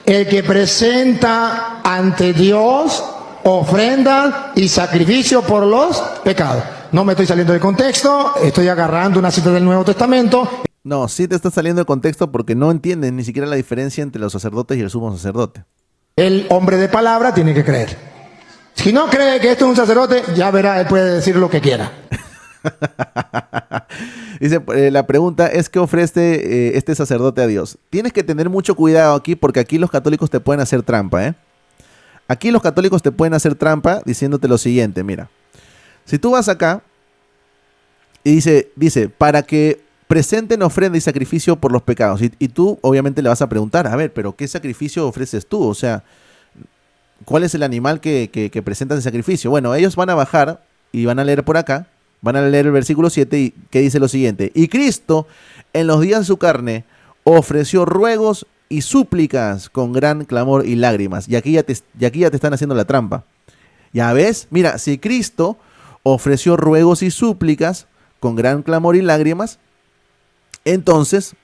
El que presenta ante Dios ofrenda y sacrificio por los pecados. No me estoy saliendo del contexto, estoy agarrando una cita del Nuevo Testamento. No, sí te estás saliendo de contexto porque no entiendes ni siquiera la diferencia entre los sacerdotes y el sumo sacerdote. El hombre de palabra tiene que creer. Si no cree que esto es un sacerdote, ya verá, él puede decir lo que quiera. Dice, la pregunta es ¿qué ofrece este sacerdote a Dios? Tienes que tener mucho cuidado aquí porque aquí los católicos te pueden hacer trampa, ¿eh? Aquí los católicos te pueden hacer trampa diciéndote lo siguiente, mira. Si tú vas acá y dice, para que presenten ofrenda y sacrificio por los pecados. Y tú obviamente le vas a preguntar, a ver, pero ¿qué sacrificio ofreces tú? O sea, ¿cuál es el animal que presentas de sacrificio? Bueno, ellos van a bajar y van a leer por acá. Van a leer el versículo 7 y que dice lo siguiente. Y Cristo, en los días de su carne, ofreció ruegos y súplicas con gran clamor y lágrimas. Y aquí ya te están haciendo la trampa. Ya ves, mira, si Cristo ofreció ruegos y súplicas con gran clamor y lágrimas, entonces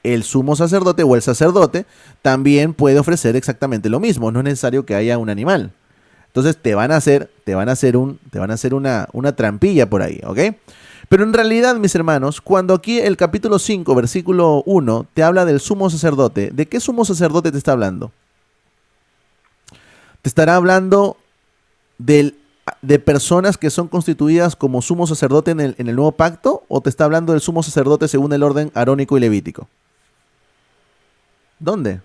el sumo sacerdote o el sacerdote también puede ofrecer exactamente lo mismo. No es necesario que haya un animal. Entonces te van a hacer una trampilla por ahí, ¿ok? Pero en realidad, mis hermanos, cuando aquí el capítulo 5, versículo 1, te habla del sumo sacerdote, ¿de qué sumo sacerdote te está hablando? Te estará hablando de personas que son constituidas como sumo sacerdote en el nuevo pacto, o te está hablando del sumo sacerdote según el orden arónico y levítico. ¿Dónde?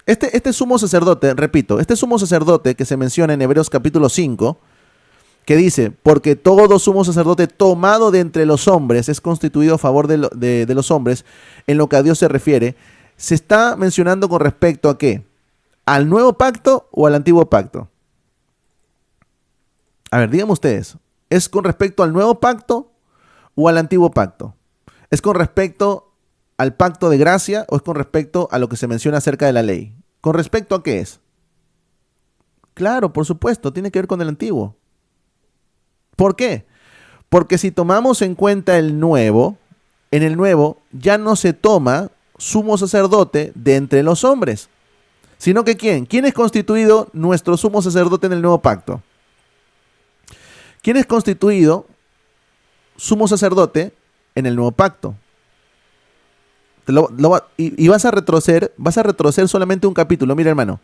Este sumo sacerdote, repito, este sumo sacerdote que se menciona en Hebreos capítulo 5, que dice, porque todo sumo sacerdote tomado de entre los hombres es constituido a favor de los hombres, en lo que a Dios se refiere, se está mencionando con respecto a ¿qué? ¿Al nuevo pacto o al antiguo pacto? A ver, díganme ustedes, ¿es con respecto al nuevo pacto o al antiguo pacto? ¿Es con respecto al pacto de gracia o es con respecto a lo que se menciona acerca de la ley? ¿Con respecto a qué es? Claro, por supuesto, tiene que ver con el antiguo. ¿Por qué? Porque si tomamos en cuenta el nuevo, en el nuevo ya no se toma sumo sacerdote de entre los hombres, sino que ¿quién? ¿Quién es constituido nuestro sumo sacerdote en el nuevo pacto? ¿Quién es constituido sumo sacerdote en el nuevo pacto? Y vas a retroceder solamente un capítulo. Mira, hermano,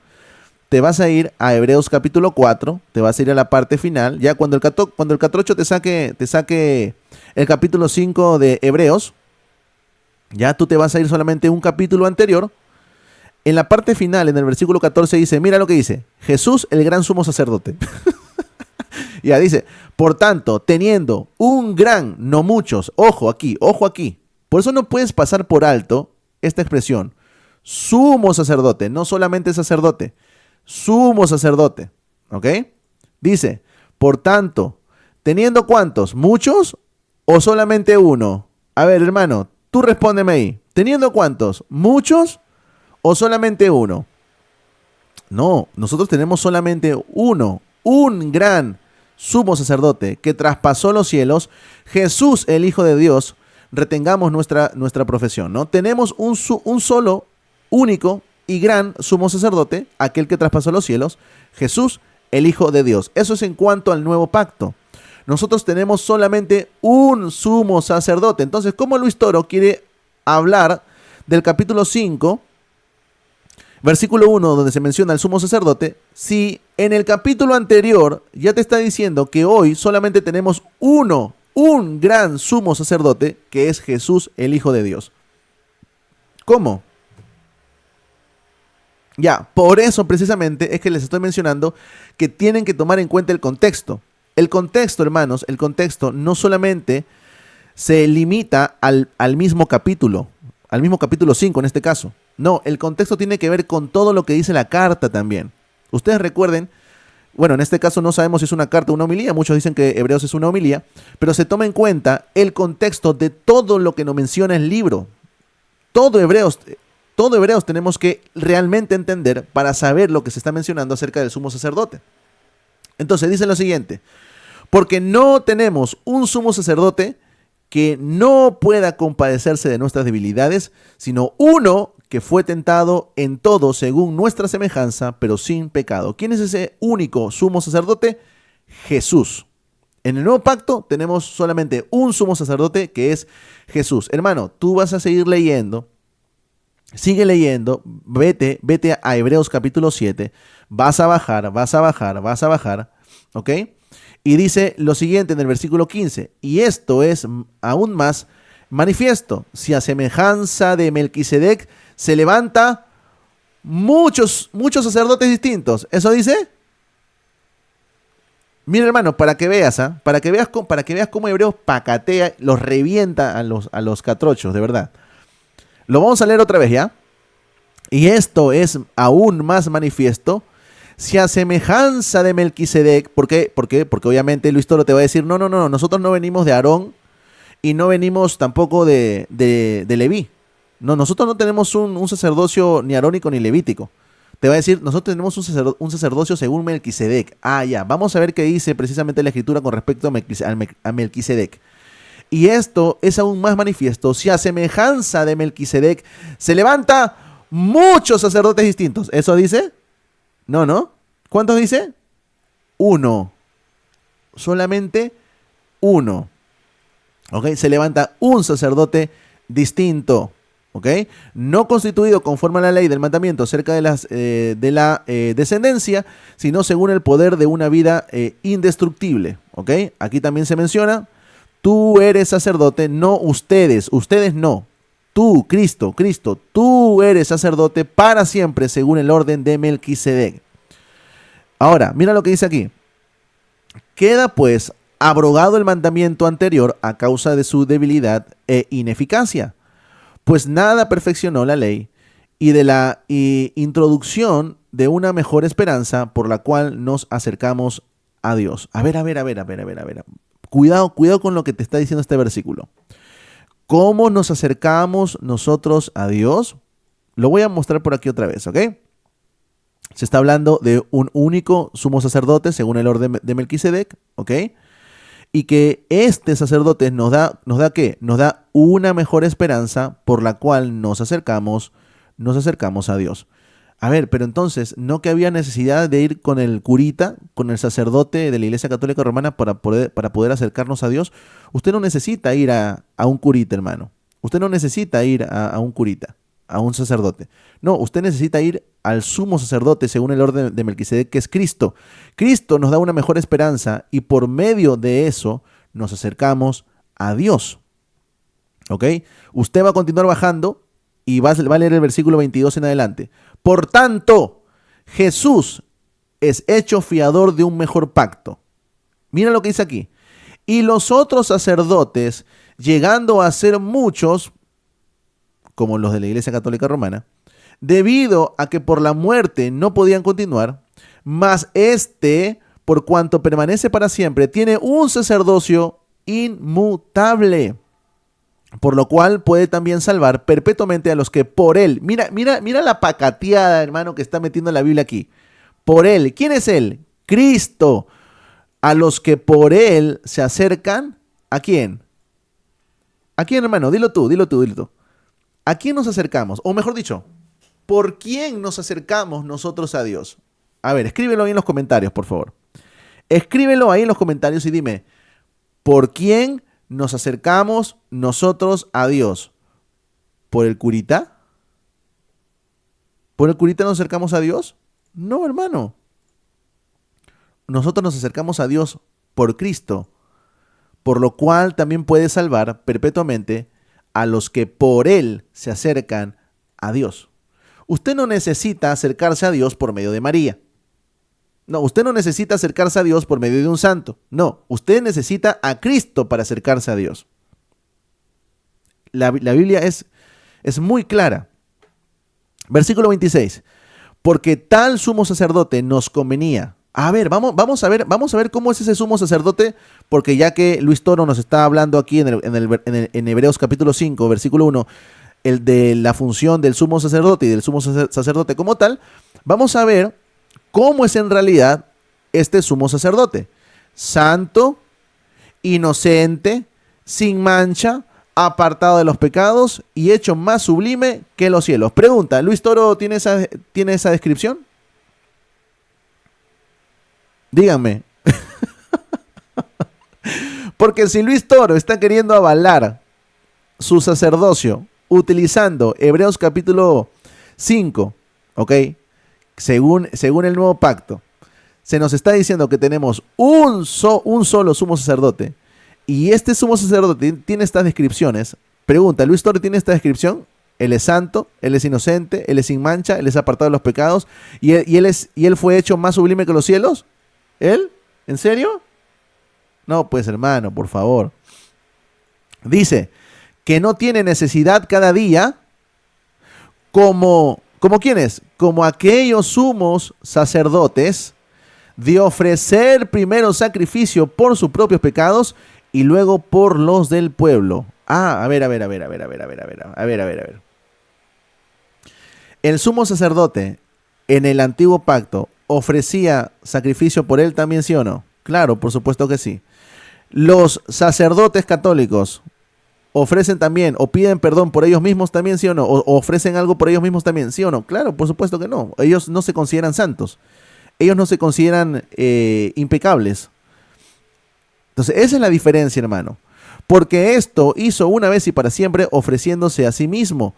te vas a ir a Hebreos capítulo 4, te vas a ir a la parte final. Ya cuando el catrocho te saque el capítulo 5 de Hebreos, ya tú te vas a ir solamente un capítulo anterior. En la parte final, en el versículo 14 dice, mira lo que dice, Jesús el gran sumo sacerdote. Ya dice, por tanto, teniendo un gran, no muchos, ojo aquí. Por eso no puedes pasar por alto esta expresión, sumo sacerdote, no solamente sacerdote, sumo sacerdote, ¿ok? Dice, por tanto, teniendo ¿cuántos? ¿Muchos o solamente uno? A ver, hermano, tú respóndeme ahí, ¿teniendo cuántos? ¿Muchos o solamente uno? No, nosotros tenemos solamente uno, un gran sumo sacerdote que traspasó los cielos, Jesús el Hijo de Dios. Retengamos nuestra profesión, ¿no? Tenemos un solo, único y gran sumo sacerdote, aquel que traspasó los cielos, Jesús, el Hijo de Dios. Eso es en cuanto al nuevo pacto. Nosotros tenemos solamente un sumo sacerdote. Entonces, ¿cómo Luis Toro quiere hablar del capítulo 5, versículo 1, donde se menciona el sumo sacerdote, si en el capítulo anterior ya te está diciendo que hoy solamente tenemos un gran sumo sacerdote, que es Jesús, el Hijo de Dios? ¿Cómo? Ya, por eso precisamente es que les estoy mencionando que tienen que tomar en cuenta el contexto. El contexto, hermanos, el contexto no solamente se limita al mismo capítulo 5 en este caso. No, el contexto tiene que ver con todo lo que dice la carta también. Ustedes recuerden, bueno, en este caso no sabemos si es una carta o una homilía, muchos dicen que Hebreos es una homilía, pero se toma en cuenta el contexto de todo lo que nos menciona el libro. Todo Hebreos tenemos que realmente entender para saber lo que se está mencionando acerca del sumo sacerdote. Entonces dice lo siguiente, porque no tenemos un sumo sacerdote que no pueda compadecerse de nuestras debilidades, sino uno que fue tentado en todo según nuestra semejanza, pero sin pecado. ¿Quién es ese único sumo sacerdote? Jesús. En el nuevo pacto tenemos solamente un sumo sacerdote, que es Jesús. Hermano, tú vas a seguir leyendo, sigue leyendo, vete a Hebreos capítulo 7, vas a bajar, ¿ok? Y dice lo siguiente en el versículo 15, y esto es aún más manifiesto, si a semejanza de Melquisedec se levanta muchos sacerdotes distintos. ¿Eso dice? Mira, hermano, para que veas cómo Hebreos pacatea, los revienta a los catrochos, de verdad. Lo vamos a leer otra vez, ¿ya? Y esto es aún más manifiesto, si a semejanza de Melquisedec. ¿Por qué? Porque obviamente Luis Toro te va a decir, no, nosotros no venimos de Aarón y no venimos tampoco de Leví. No, nosotros no tenemos un sacerdocio ni arónico ni levítico. Te va a decir, nosotros tenemos un sacerdocio según Melquisedec. Ah, ya, vamos a ver qué dice precisamente la Escritura con respecto a Melquisedec. Y esto es aún más manifiesto si a semejanza de Melquisedec se levanta muchos sacerdotes distintos. ¿Eso dice? No, ¿no? ¿Cuántos dice? Uno. Solamente uno. ¿Ok? Se levanta un sacerdote distinto. ¿Ok? No constituido conforme a la ley del mandamiento acerca de la descendencia, sino según el poder de una vida indestructible. ¿Ok? Aquí también se menciona, tú eres sacerdote, no ustedes no. Tú, Cristo, tú eres sacerdote para siempre según el orden de Melquisedec. Ahora, mira lo que dice aquí. Queda pues abrogado el mandamiento anterior a causa de su debilidad e ineficacia. Pues nada perfeccionó la ley y de la introducción de una mejor esperanza por la cual nos acercamos a Dios. A ver. Cuidado con lo que te está diciendo este versículo. ¿Cómo nos acercamos nosotros a Dios? Lo voy a mostrar por aquí otra vez, ¿ok? Se está hablando de un único sumo sacerdote según el orden de Melquisedec, ¿ok? Y que este sacerdote nos da ¿qué? Nos da una mejor esperanza por la cual nos acercamos a Dios. A ver, pero entonces, ¿no que había necesidad de ir con el curita, con el sacerdote de la Iglesia Católica Romana para poder acercarnos a Dios? Usted no necesita ir a un curita, hermano. Usted no necesita ir a un curita, a un sacerdote. No, usted necesita ir al sumo sacerdote según el orden de Melquisedec, que es Cristo. Cristo nos da una mejor esperanza y por medio de eso nos acercamos a Dios. ¿Ok? Usted va a continuar bajando y va a leer el versículo 22 en adelante. Por tanto, Jesús es hecho fiador de un mejor pacto. Mira lo que dice aquí. Y los otros sacerdotes, llegando a ser muchos, como los de la Iglesia Católica Romana, debido a que por la muerte no podían continuar, mas por cuanto permanece para siempre, tiene un sacerdocio inmutable, por lo cual puede también salvar perpetuamente a los que por él, mira la pacateada, hermano, que está metiendo la Biblia aquí, por él, ¿quién es él? Cristo, a los que por él se acercan, ¿a quién? ¿A quién, hermano? Dilo tú. ¿A quién nos acercamos? O mejor dicho, ¿por quién nos acercamos nosotros a Dios? A ver, escríbelo ahí en los comentarios, por favor. Escríbelo ahí en los comentarios y dime, ¿por quién nos acercamos nosotros a Dios? ¿Por el curita? ¿Por el curita nos acercamos a Dios? No, hermano. Nosotros nos acercamos a Dios por Cristo, por lo cual también puede salvar perpetuamente a los que por él se acercan a Dios. Usted no necesita acercarse a Dios por medio de María. No, usted no necesita acercarse a Dios por medio de un santo. No, usted necesita a Cristo para acercarse a Dios. La Biblia es muy clara. Versículo 26. Porque tal sumo sacerdote nos convenía. A ver, vamos a ver cómo es ese sumo sacerdote, porque ya que Luis Toro nos está hablando aquí en Hebreos capítulo 5, versículo 1, el de la función del sumo sacerdote y del sumo sacerdote como tal, vamos a ver cómo es en realidad este sumo sacerdote. Santo, inocente, sin mancha, apartado de los pecados y hecho más sublime que los cielos. Pregunta, ¿Luis Toro tiene esa descripción? Díganme. Porque si Luis Toro está queriendo avalar su sacerdocio utilizando Hebreos capítulo 5, ¿ok? Según el nuevo pacto, se nos está diciendo que tenemos un solo sumo sacerdote y este sumo sacerdote tiene estas descripciones. Pregunta, ¿Luis Toro tiene esta descripción? Él es santo, él es inocente, él es sin mancha, él es apartado de los pecados y él fue hecho más sublime que los cielos. ¿Él? ¿En serio? No, pues hermano, por favor. Dice que no tiene necesidad cada día ¿como quiénes? Como aquellos sumos sacerdotes de ofrecer primero sacrificio por sus propios pecados y luego por los del pueblo. A ver. El sumo sacerdote en el antiguo pacto ofrecía sacrificio por él también, ¿sí o no? Claro, por supuesto que sí. Los sacerdotes católicos ofrecen también o piden perdón por ellos mismos también, ¿sí o no? O ofrecen algo por ellos mismos también, ¿sí o no? Claro, por supuesto que no. Ellos no se consideran santos. Ellos no se consideran impecables. Entonces, esa es la diferencia, hermano. Porque esto hizo una vez y para siempre ofreciéndose a sí mismo.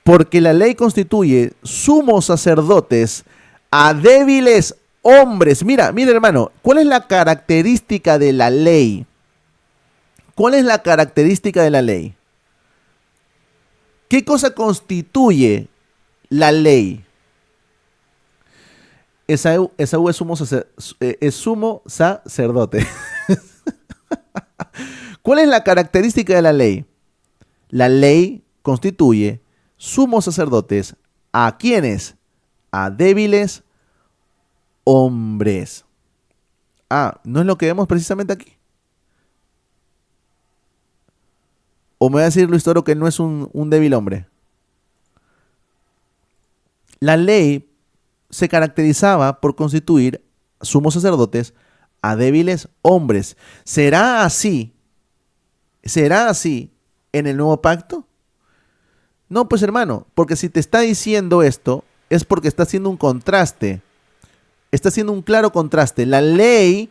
Porque la ley constituye sumos sacerdotes a débiles hombres. Mira, hermano, ¿cuál es la característica de la ley? ¿Cuál es la característica de la ley? ¿Qué cosa constituye la ley? Esaú es sumo sacerdote. ¿Cuál es la característica de la ley? La ley constituye sumos sacerdotes ¿a quiénes? A débiles hombres. ¿No es lo que vemos precisamente aquí? ¿O me va a decir Luis Toro que no es un débil hombre? La ley se caracterizaba por constituir sumos sacerdotes a débiles hombres. ¿Será así en el nuevo pacto? No, pues hermano, porque si te está diciendo esto, es porque está haciendo un contraste. Está haciendo un claro contraste. La ley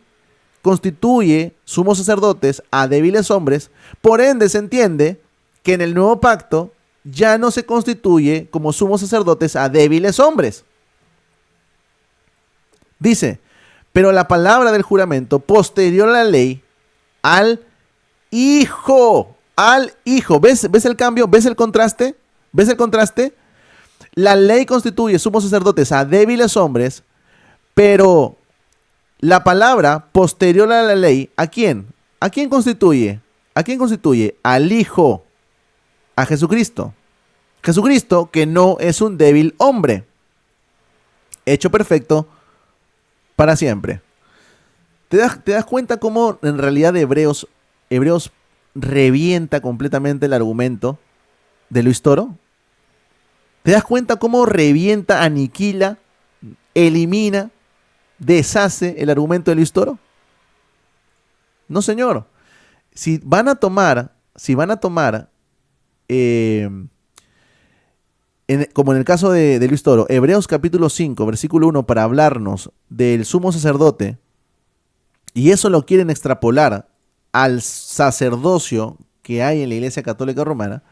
constituye sumos sacerdotes a débiles hombres, por ende se entiende que en el nuevo pacto ya no se constituye como sumos sacerdotes a débiles hombres. Dice, pero la palabra del juramento posterior a la ley, al Hijo. ¿Ves el cambio? ¿Ves el contraste? La ley constituye sumos sacerdotes a débiles hombres, pero la palabra posterior a la ley, ¿a quién? ¿A quién constituye? Al Hijo, a Jesucristo. Jesucristo, que no es un débil hombre, hecho perfecto para siempre. ¿Te das cuenta cómo en realidad Hebreos revienta completamente el argumento de Luis Toro? ¿Te das cuenta cómo revienta, aniquila, elimina, deshace el argumento de Luis Toro? No, señor. Si van a tomar, como en el caso de Luis Toro, Hebreos capítulo 5, versículo 1, para hablarnos del sumo sacerdote, y eso lo quieren extrapolar al sacerdocio que hay en la Iglesia Católica Romana,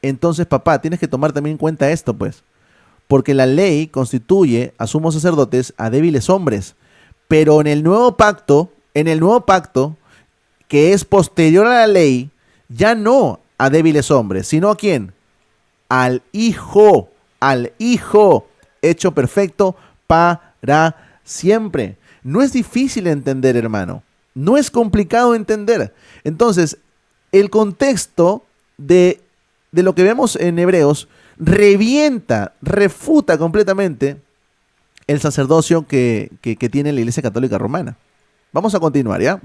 entonces, papá, tienes que tomar también en cuenta esto, pues. Porque la ley constituye a sumos sacerdotes a débiles hombres. Pero en el nuevo pacto, que es posterior a la ley, ya no a débiles hombres, sino ¿a quién? Al Hijo, hecho perfecto para siempre. No es difícil entender, hermano. No es complicado entender. Entonces, el contexto de lo que vemos en Hebreos refuta completamente el sacerdocio que tiene la Iglesia Católica Romana. Vamos a continuar, ¿ya?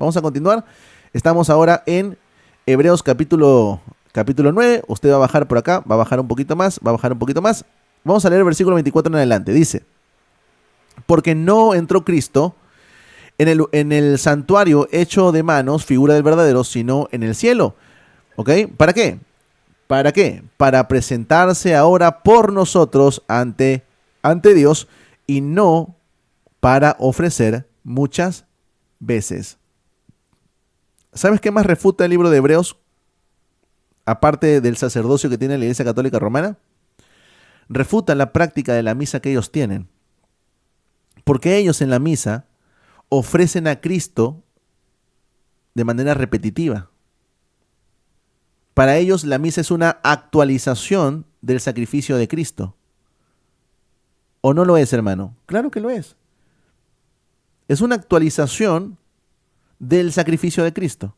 Estamos ahora en Hebreos capítulo 9. Usted va a bajar por acá, va a bajar un poquito más. Vamos a leer el versículo 24 en adelante. Dice, porque no entró Cristo en el santuario hecho de manos, figura del verdadero, sino en el cielo. ¿Ok? ¿Para qué? Para presentarse ahora por nosotros ante Dios y no para ofrecer muchas veces. ¿Sabes qué más refuta el libro de Hebreos? Aparte del sacerdocio que tiene la Iglesia Católica Romana, refuta la práctica de la misa que ellos tienen. Porque ellos en la misa ofrecen a Cristo de manera repetitiva. Para ellos la misa es una actualización del sacrificio de Cristo. ¿O no lo es, hermano? Claro que lo es. Es una actualización del sacrificio de Cristo.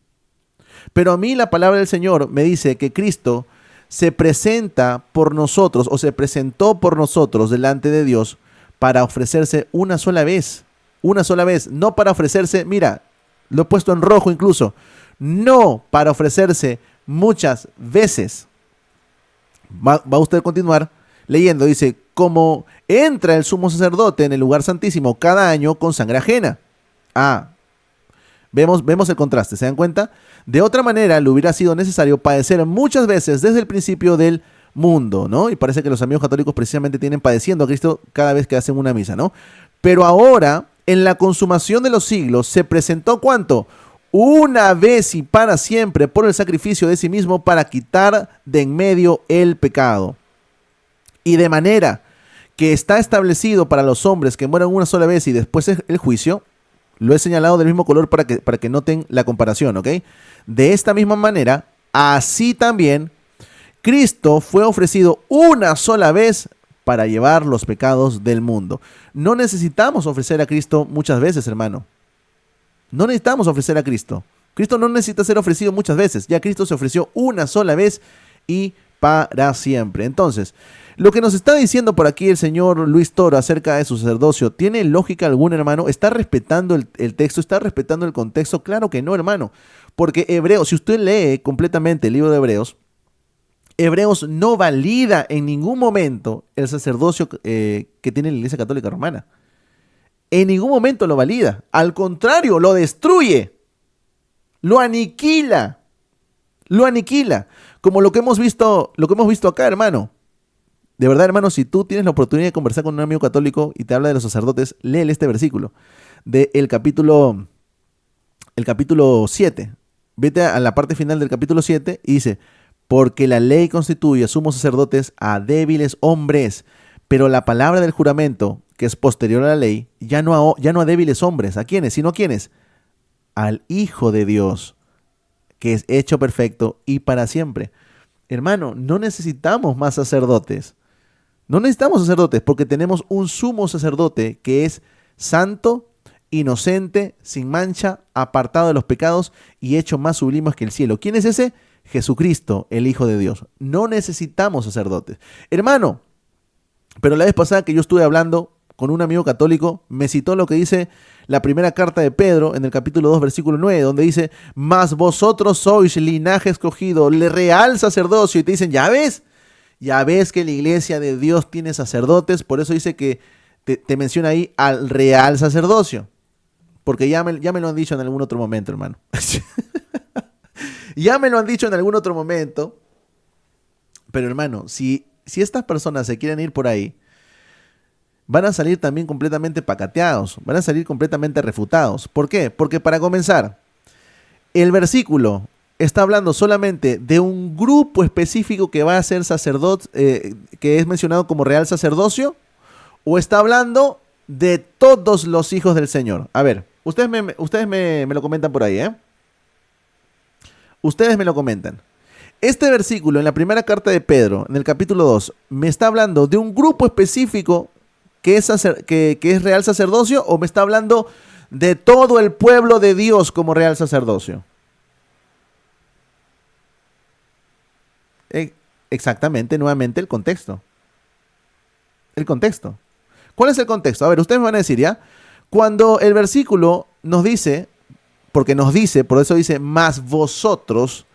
Pero a mí la palabra del Señor me dice que Cristo se presenta por nosotros o se presentó por nosotros delante de Dios para ofrecerse una sola vez, no para ofrecerse, mira, lo he puesto en rojo incluso, no para ofrecerse muchas veces. Va usted a continuar leyendo, dice, como entra el sumo sacerdote en el lugar santísimo cada año con sangre ajena. Vemos el contraste, ¿se dan cuenta? De otra manera, le hubiera sido necesario padecer muchas veces desde el principio del mundo, ¿no? Y parece que los amigos católicos precisamente tienen padeciendo a Cristo cada vez que hacen una misa, ¿no? Pero ahora, en la consumación de los siglos, se presentó ¿cuánto? Una vez y para siempre por el sacrificio de sí mismo para quitar de en medio el pecado. Y de manera que está establecido para los hombres que mueran una sola vez y después el juicio, lo he señalado del mismo color para que noten la comparación, ¿ok? De esta misma manera, así también, Cristo fue ofrecido una sola vez para llevar los pecados del mundo. No necesitamos ofrecer a Cristo muchas veces, hermano. No necesitamos ofrecer a Cristo. Cristo no necesita ser ofrecido muchas veces. Ya Cristo se ofreció una sola vez y para siempre. Entonces, lo que nos está diciendo por aquí el señor Luis Toro acerca de su sacerdocio, ¿tiene lógica alguna, hermano? ¿Está respetando el texto? ¿Está respetando el contexto? Claro que no, hermano. Porque Hebreos, si usted lee completamente el libro de Hebreos no valida en ningún momento el sacerdocio que tiene la Iglesia Católica Romana. En ningún momento lo valida. Al contrario, lo destruye. Lo aniquila. Lo aniquila. Como lo que hemos visto acá, hermano. De verdad, hermano, si tú tienes la oportunidad de conversar con un amigo católico y te habla de los sacerdotes, léele este versículo del capítulo 7. Vete a la parte final del capítulo 7 y dice, porque la ley constituye sumos sacerdotes a débiles hombres, pero la palabra del juramento, que es posterior a la ley, ya no a débiles hombres. ¿A quiénes? ¿Sino a quiénes? Al Hijo de Dios, que es hecho perfecto y para siempre. Hermano, no necesitamos más sacerdotes. No necesitamos sacerdotes porque tenemos un sumo sacerdote que es santo, inocente, sin mancha, apartado de los pecados y hecho más sublime que el cielo. ¿Quién es ese? Jesucristo, el Hijo de Dios. No necesitamos sacerdotes. Hermano, pero la vez pasada que yo estuve hablando con un amigo católico, me citó lo que dice la primera carta de Pedro en el capítulo 2, versículo 9, donde dice, mas vosotros sois linaje escogido, real sacerdocio, y te dicen, ya ves que la iglesia de Dios tiene sacerdotes, por eso dice que te menciona ahí al real sacerdocio, porque ya me lo han dicho en algún otro momento, hermano. Ya me lo han dicho en algún otro momento, pero hermano, si estas personas se quieren ir por ahí, van a salir también completamente pacateados, van a salir completamente refutados. ¿Por qué? Porque para comenzar, el versículo está hablando solamente de un grupo específico que va a ser sacerdote, que es mencionado como real sacerdocio, o está hablando de todos los hijos del Señor. A ver, ustedes me lo comentan por ahí, ¿eh? Ustedes me lo comentan. Este versículo en la primera carta de Pedro, en el capítulo 2, me está hablando de un grupo específico que es real sacerdocio, o me está hablando de todo el pueblo de Dios como real sacerdocio. Exactamente, nuevamente el contexto. El contexto. ¿Cuál es el contexto? A ver, ustedes me van a decir, ¿ya? Cuando el versículo nos dice, por eso dice, mas vosotros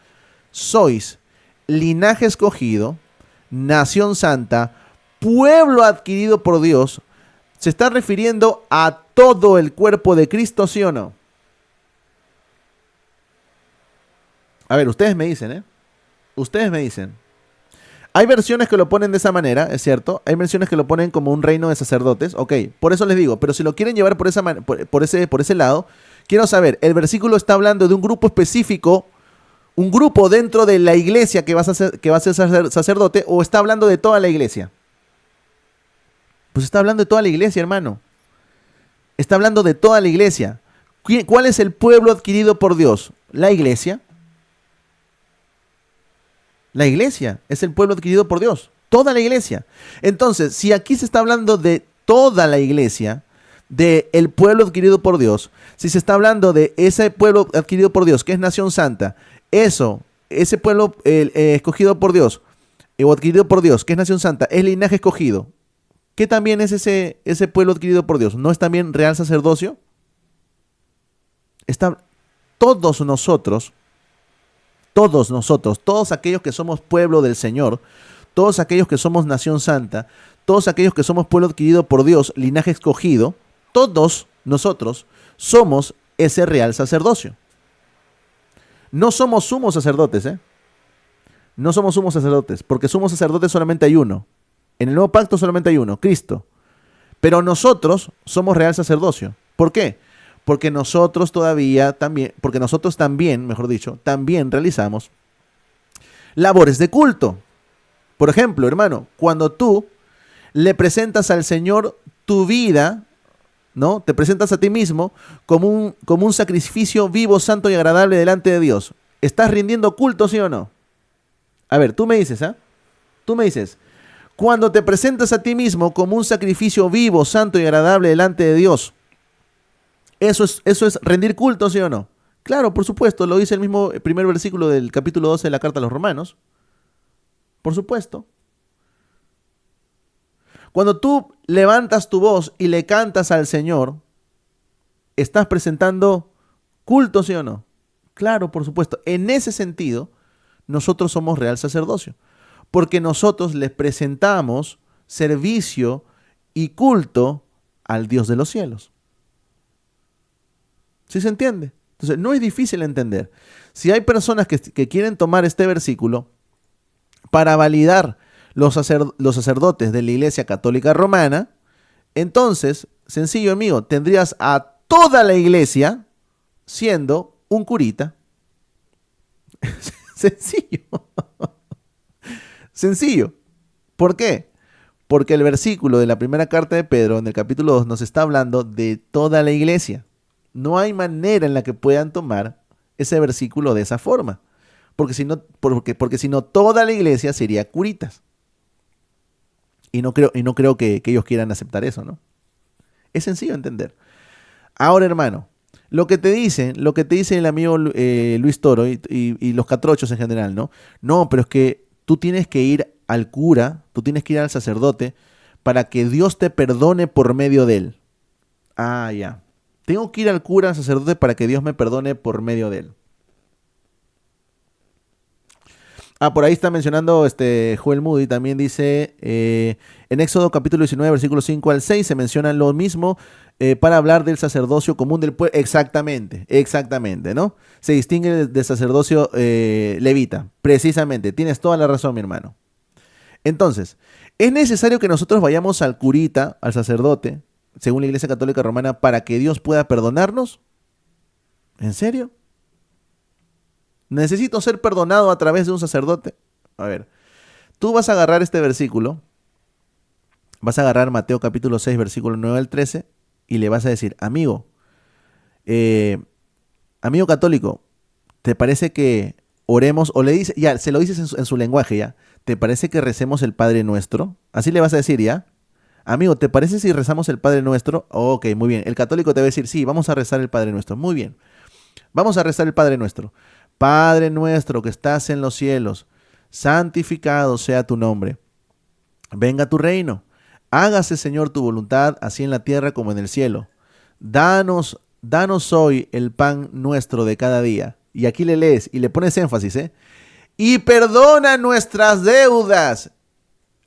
sois linaje escogido, nación santa, pueblo adquirido por Dios, se está refiriendo a todo el cuerpo de Cristo, ¿sí o no? A ver, ustedes me dicen, ¿eh? Ustedes me dicen. Hay versiones que lo ponen de esa manera, es cierto. Hay versiones que lo ponen como un reino de sacerdotes. Ok, por eso les digo. Pero si lo quieren llevar por ese lado, quiero saber, ¿el versículo está hablando de un grupo específico, un grupo dentro de la iglesia que va a ser sacerdote, o está hablando de toda la iglesia? Pues está hablando de toda la iglesia, hermano. Está hablando de toda la iglesia. ¿Cuál es el pueblo adquirido por Dios? La iglesia. La iglesia es el pueblo adquirido por Dios. Toda la iglesia. Entonces, si aquí se está hablando de toda la iglesia, del pueblo adquirido por Dios, si se está hablando de ese pueblo adquirido por Dios, que es nación santa, ese pueblo escogido por Dios, o adquirido por Dios, que es nación santa, es linaje escogido. ¿Qué también es ese pueblo adquirido por Dios? ¿No es también real sacerdocio? Todos nosotros todos nosotros, todos aquellos que somos pueblo del Señor, todos aquellos que somos nación santa, todos aquellos que somos pueblo adquirido por Dios, linaje escogido, todos nosotros somos ese real sacerdocio. No somos sumos sacerdotes, ¿eh? No somos sumos sacerdotes, porque sumos sacerdotes solamente hay uno. En el nuevo pacto solamente hay uno, Cristo. Pero nosotros somos real sacerdocio. ¿Por qué? Porque nosotros también, mejor dicho, también realizamos labores de culto. Por ejemplo, hermano, cuando tú le presentas al Señor tu vida, ¿no? Te presentas a ti mismo como un sacrificio vivo, santo y agradable delante de Dios. ¿Estás rindiendo culto, sí o no? A ver, tú me dices, ¿ah? Tú me dices, cuando te presentas a ti mismo como un sacrificio vivo, santo y agradable delante de Dios, ¿eso es rendir culto, sí o no? Claro, por supuesto, lo dice el mismo primer versículo del capítulo 12 de la carta a los Romanos. Por supuesto. Cuando tú levantas tu voz y le cantas al Señor, ¿estás presentando culto, sí o no? Claro, por supuesto. En ese sentido, nosotros somos real sacerdocio, porque nosotros les presentamos servicio y culto al Dios de los cielos. ¿Sí se entiende? Entonces, no es difícil entender. Si hay personas que quieren tomar este versículo para validar los sacerdotes de la Iglesia Católica Romana, entonces, sencillo amigo, tendrías a toda la iglesia siendo un curita. Sencillo. Sencillo. ¿Por qué? Porque el versículo de la primera carta de Pedro, en el capítulo 2, nos está hablando de toda la iglesia. No hay manera en la que puedan tomar ese versículo de esa forma. Porque si no, toda la iglesia sería curitas. Y no creo que ellos quieran aceptar eso, ¿no? Es sencillo entender. Ahora, hermano, lo que te dice el amigo Luis Toro y los catrochos en general, ¿no? No, pero es que tú tienes que ir al cura, tú tienes que ir al sacerdote para que Dios te perdone por medio de él. Ah, ya. Tengo que ir al cura, al sacerdote, para que Dios me perdone por medio de él. Ah, por ahí está mencionando Joel Moody, también dice, en Éxodo capítulo 19, versículos 5 al 6, se menciona lo mismo para hablar del sacerdocio común del pueblo. Exactamente, ¿no? Se distingue del sacerdocio levita, precisamente, tienes toda la razón, mi hermano. Entonces, ¿es necesario que nosotros vayamos al curita, al sacerdote, según la Iglesia Católica Romana, para que Dios pueda perdonarnos? ¿En serio? ¿Necesito ser perdonado a través de un sacerdote? A ver, tú vas a agarrar este versículo, vas a agarrar Mateo capítulo 6, versículo 9 al 13, y le vas a decir, amigo católico, ¿te parece que oremos? O le dice, ya, se lo dices en su lenguaje, ya, ¿te parece que recemos el Padre Nuestro? Así le vas a decir, ya. Amigo, ¿te parece si rezamos el Padre Nuestro? Ok, muy bien. El católico te va a decir, sí, vamos a rezar el Padre Nuestro. Muy bien. Vamos a rezar el Padre Nuestro. Padre nuestro que estás en los cielos, santificado sea tu nombre. Venga tu reino. Hágase, Señor, tu voluntad, así en la tierra como en el cielo. Danos hoy el pan nuestro de cada día. Y aquí le lees y le pones énfasis, ¿eh? Y perdona nuestras deudas.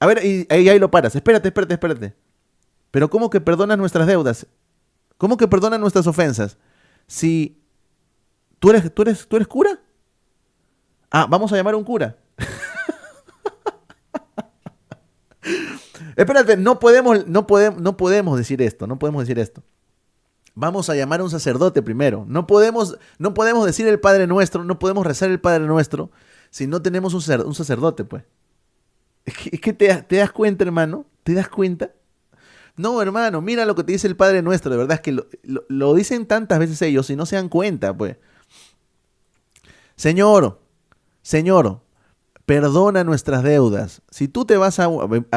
A ver, y ahí lo paras. Espérate. Pero ¿cómo que perdonas nuestras deudas? ¿Cómo que perdonas nuestras ofensas? Si ¿tú eres cura? Ah, vamos a llamar a un cura. Espérate, no podemos decir esto, no podemos decir esto. Vamos a llamar a un sacerdote primero. No podemos decir el Padre Nuestro, no podemos rezar el Padre Nuestro si no tenemos un sacerdote, pues. Es que te das cuenta, hermano, ¿te das cuenta? No, hermano, mira lo que te dice el Padre Nuestro, de verdad es que lo dicen tantas veces ellos y no se dan cuenta, pues. Señor, perdona nuestras deudas. Si tú te vas a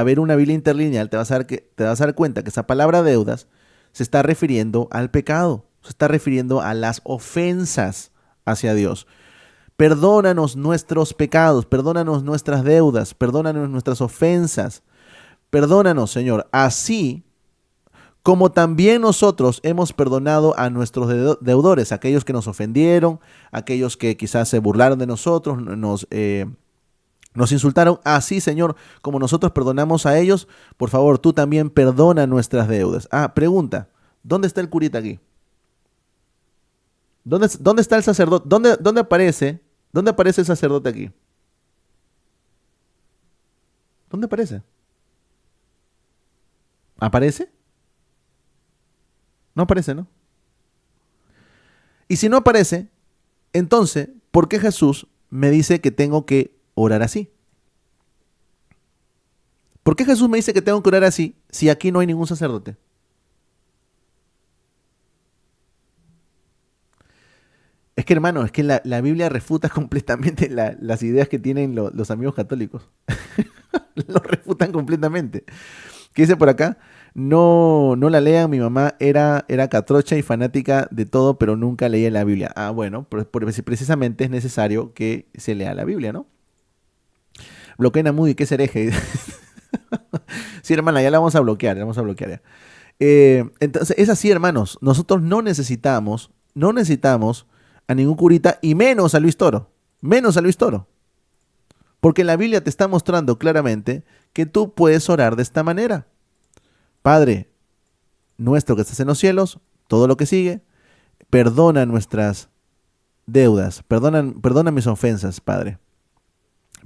ver una Biblia interlineal, te vas a dar cuenta que esa palabra deudas se está refiriendo al pecado, se está refiriendo a las ofensas hacia Dios. Perdónanos nuestros pecados, perdónanos nuestras deudas, perdónanos nuestras ofensas. Perdónanos, Señor, así como también nosotros hemos perdonado a nuestros deudores, aquellos que nos ofendieron, aquellos que quizás se burlaron de nosotros, nos insultaron. Así, Señor, como nosotros perdonamos a ellos, por favor, tú también perdona nuestras deudas. Pregunta, ¿dónde está el curita aquí? ¿Dónde está el sacerdote? ¿Dónde aparece el sacerdote aquí? ¿Dónde aparece? ¿Aparece? No aparece, ¿no? Y si no aparece, entonces, ¿por qué Jesús me dice que tengo que orar así? ¿Por qué Jesús me dice que tengo que orar así si aquí no hay ningún sacerdote? Es que, hermano, es que la Biblia refuta completamente las ideas que tienen los amigos católicos. Lo refutan completamente. ¿Qué dice por acá? No la lean, mi mamá era catrocha y fanática de todo, pero nunca leía la Biblia. Bueno, precisamente es necesario que se lea la Biblia, ¿no? Bloqueen a Moody, que es hereje. Sí, hermana, ya la vamos a bloquear, ya. Entonces, es así, hermanos. Nosotros no necesitamos a ningún curita y menos a Luis Toro. Porque la Biblia te está mostrando claramente que tú puedes orar de esta manera. Padre nuestro que estás en los cielos, todo lo que sigue, perdona nuestras deudas, perdona mis ofensas, Padre.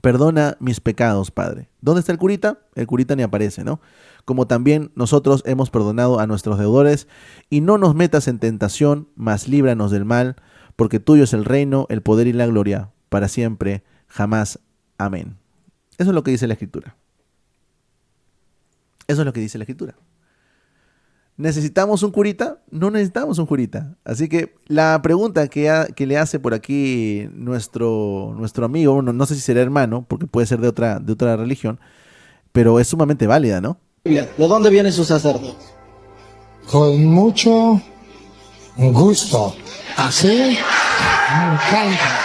Perdona mis pecados, Padre. ¿Dónde está el curita? El curita ni aparece, ¿no? Como también nosotros hemos perdonado a nuestros deudores, y no nos metas en tentación, mas líbranos del mal, porque tuyo es el reino, el poder y la gloria, para siempre, jamás. Amén. Eso es lo que dice la Escritura. ¿Necesitamos un curita? No necesitamos un curita. Así que la pregunta que le hace por aquí nuestro amigo, no sé si será hermano, porque puede ser de otra religión, pero es sumamente válida, ¿no? ¿De dónde viene su sacerdote? Con mucho gusto. Así me encanta.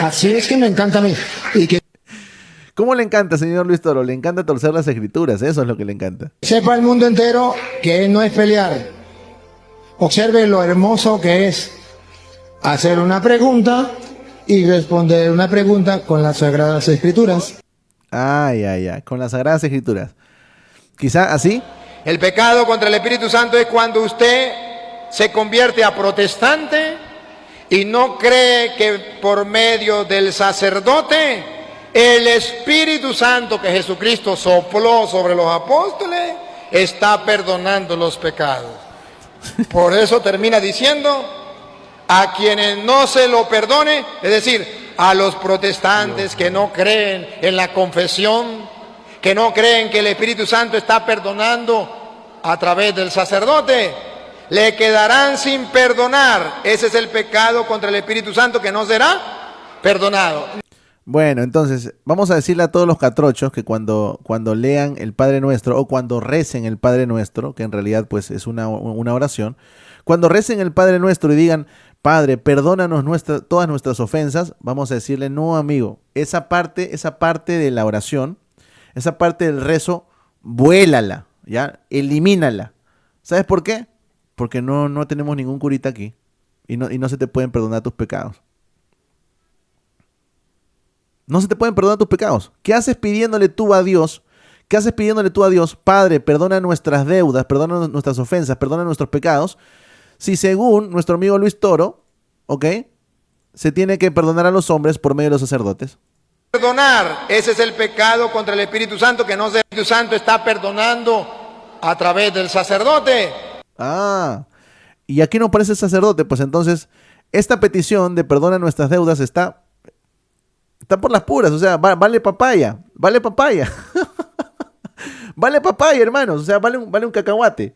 Así es que me encanta a mí. Y que ¿Cómo le encanta, señor Luis Toro? Le encanta torcer las escrituras, eso es lo que le encanta. sepa el mundo entero que no es pelear. Observe lo hermoso que es hacer una pregunta y responder una pregunta con las Sagradas Escrituras. Con las Sagradas Escrituras. Quizá así. El pecado contra el Espíritu Santo es cuando usted se convierte a protestante y no cree que por medio del sacerdote el Espíritu Santo que Jesucristo sopló sobre los apóstoles está perdonando los pecados. Por eso termina diciendo, a quienes no se lo perdone, es decir, a los protestantes que no creen en la confesión, que no creen que el Espíritu Santo está perdonando a través del sacerdote, le quedarán sin perdonar. Ese es el pecado contra el Espíritu Santo que no será perdonado. Bueno, entonces, vamos a decirle a todos los catrochos que cuando lean el Padre Nuestro o cuando recen el Padre Nuestro, que en realidad pues es una oración, cuando recen el Padre Nuestro y digan, Padre, perdónanos todas nuestras ofensas, vamos a decirle, no, amigo, esa parte de la oración, esa parte del rezo, vuélala, ¿ya? Elimínala. ¿Sabes por qué? Porque no tenemos ningún curita aquí y no se te pueden perdonar tus pecados. No se te pueden perdonar tus pecados. ¿Qué haces pidiéndole tú a Dios? Padre, perdona nuestras deudas, perdona nuestras ofensas, perdona nuestros pecados? Si según nuestro amigo Luis Toro, ¿ok? Se tiene que perdonar a los hombres por medio de los sacerdotes. Perdonar, ese es el pecado contra el Espíritu Santo que no el Espíritu Santo está perdonando a través del sacerdote. Y aquí no aparece el sacerdote, pues entonces esta petición de perdona nuestras deudas está por las puras, o sea, vale papaya. Vale papaya, hermanos, o sea, vale un cacahuate.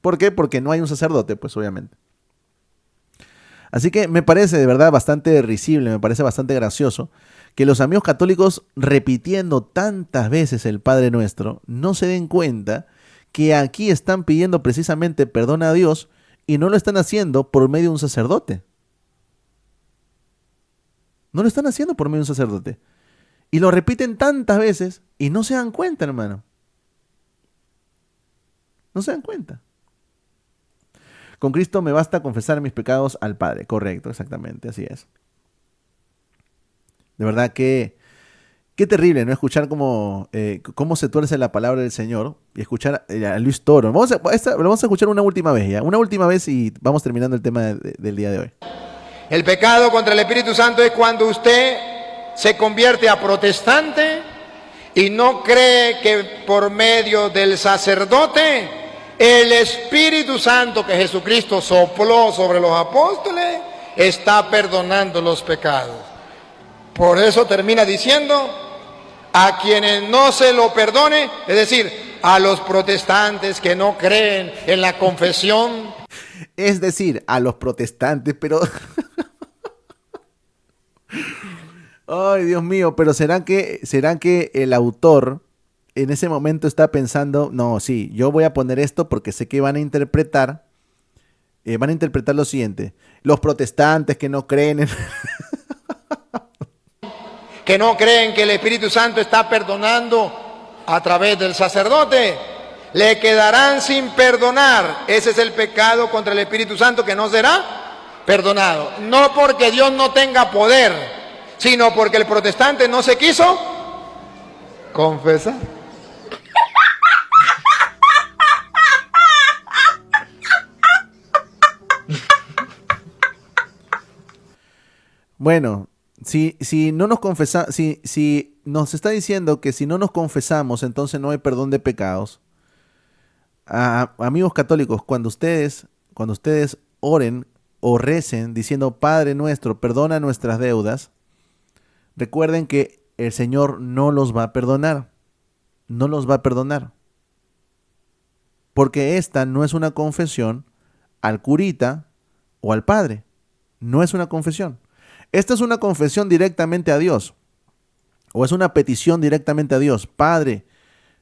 ¿Por qué? Porque no hay un sacerdote, pues obviamente. Así que me parece de verdad bastante risible, me parece bastante gracioso que los amigos católicos, repitiendo tantas veces el Padre Nuestro, no se den cuenta que aquí están pidiendo precisamente perdón a Dios y no lo están haciendo por medio de un sacerdote. No lo están haciendo por medio de un sacerdote. Y lo repiten tantas veces y no se dan cuenta, hermano. No se dan cuenta. Con Cristo me basta confesar mis pecados al Padre. Correcto, exactamente, así es. De verdad que qué terrible, ¿no? Escuchar cómo se tuerce la palabra del Señor y escuchar a Luis Toro. Lo vamos a escuchar una última vez ya. Una última vez y vamos terminando el tema del día de hoy. El pecado contra el Espíritu Santo es cuando usted se convierte a protestante y no cree que por medio del sacerdote el Espíritu Santo que Jesucristo sopló sobre los apóstoles está perdonando los pecados. Por eso termina diciendo, a quienes no se lo perdone, es decir, a los protestantes que no creen en la confesión. Es decir, a los protestantes, pero... Ay, Dios mío, pero ¿será que el autor en ese momento está pensando, no, sí, yo voy a poner esto porque sé que van a interpretar lo siguiente, los protestantes que no creen en... que no creen que el Espíritu Santo está perdonando a través del sacerdote, le quedarán sin perdonar. Ese es el pecado contra el Espíritu Santo que no será perdonado. No porque Dios no tenga poder, sino porque el protestante no se quiso confesar. Bueno, si no nos si nos está diciendo que si no nos confesamos, entonces no hay perdón de pecados. Amigos católicos, cuando ustedes oren o recen diciendo Padre nuestro, perdona nuestras deudas, recuerden que el Señor no los va a perdonar. No los va a perdonar. Porque esta no es una confesión al curita o al padre. No es una confesión. Esta es una confesión directamente a Dios. O es una petición directamente a Dios. Padre,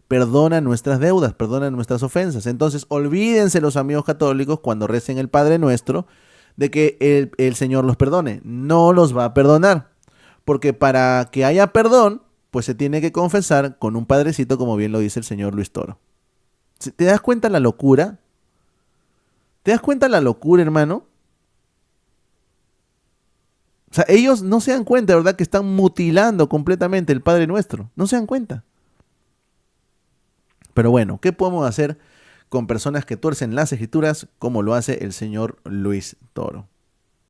perdona nuestras deudas, perdona nuestras ofensas. Entonces, olvídense los amigos católicos cuando recen el Padre Nuestro de que el Señor los perdone. No los va a perdonar. Porque para que haya perdón, pues se tiene que confesar con un padrecito, como bien lo dice el señor Luis Toro. ¿Te das cuenta la locura? ¿Te das cuenta la locura, hermano? O sea, ellos no se dan cuenta, ¿verdad? Que están mutilando completamente el Padre Nuestro. No se dan cuenta. Pero bueno, ¿qué podemos hacer con personas que tuercen las Escrituras como lo hace el señor Luis Toro?